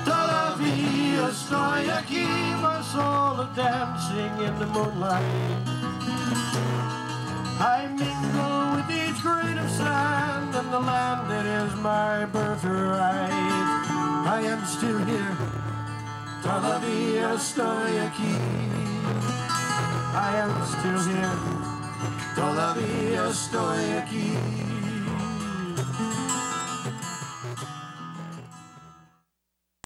Todavía estoy aquí, my soul is dancing in the moonlight. I mingle with each grain of sand, and the land that is my birthright. I am still here. Todavía estoy aquí. I am still here. Todavía estoy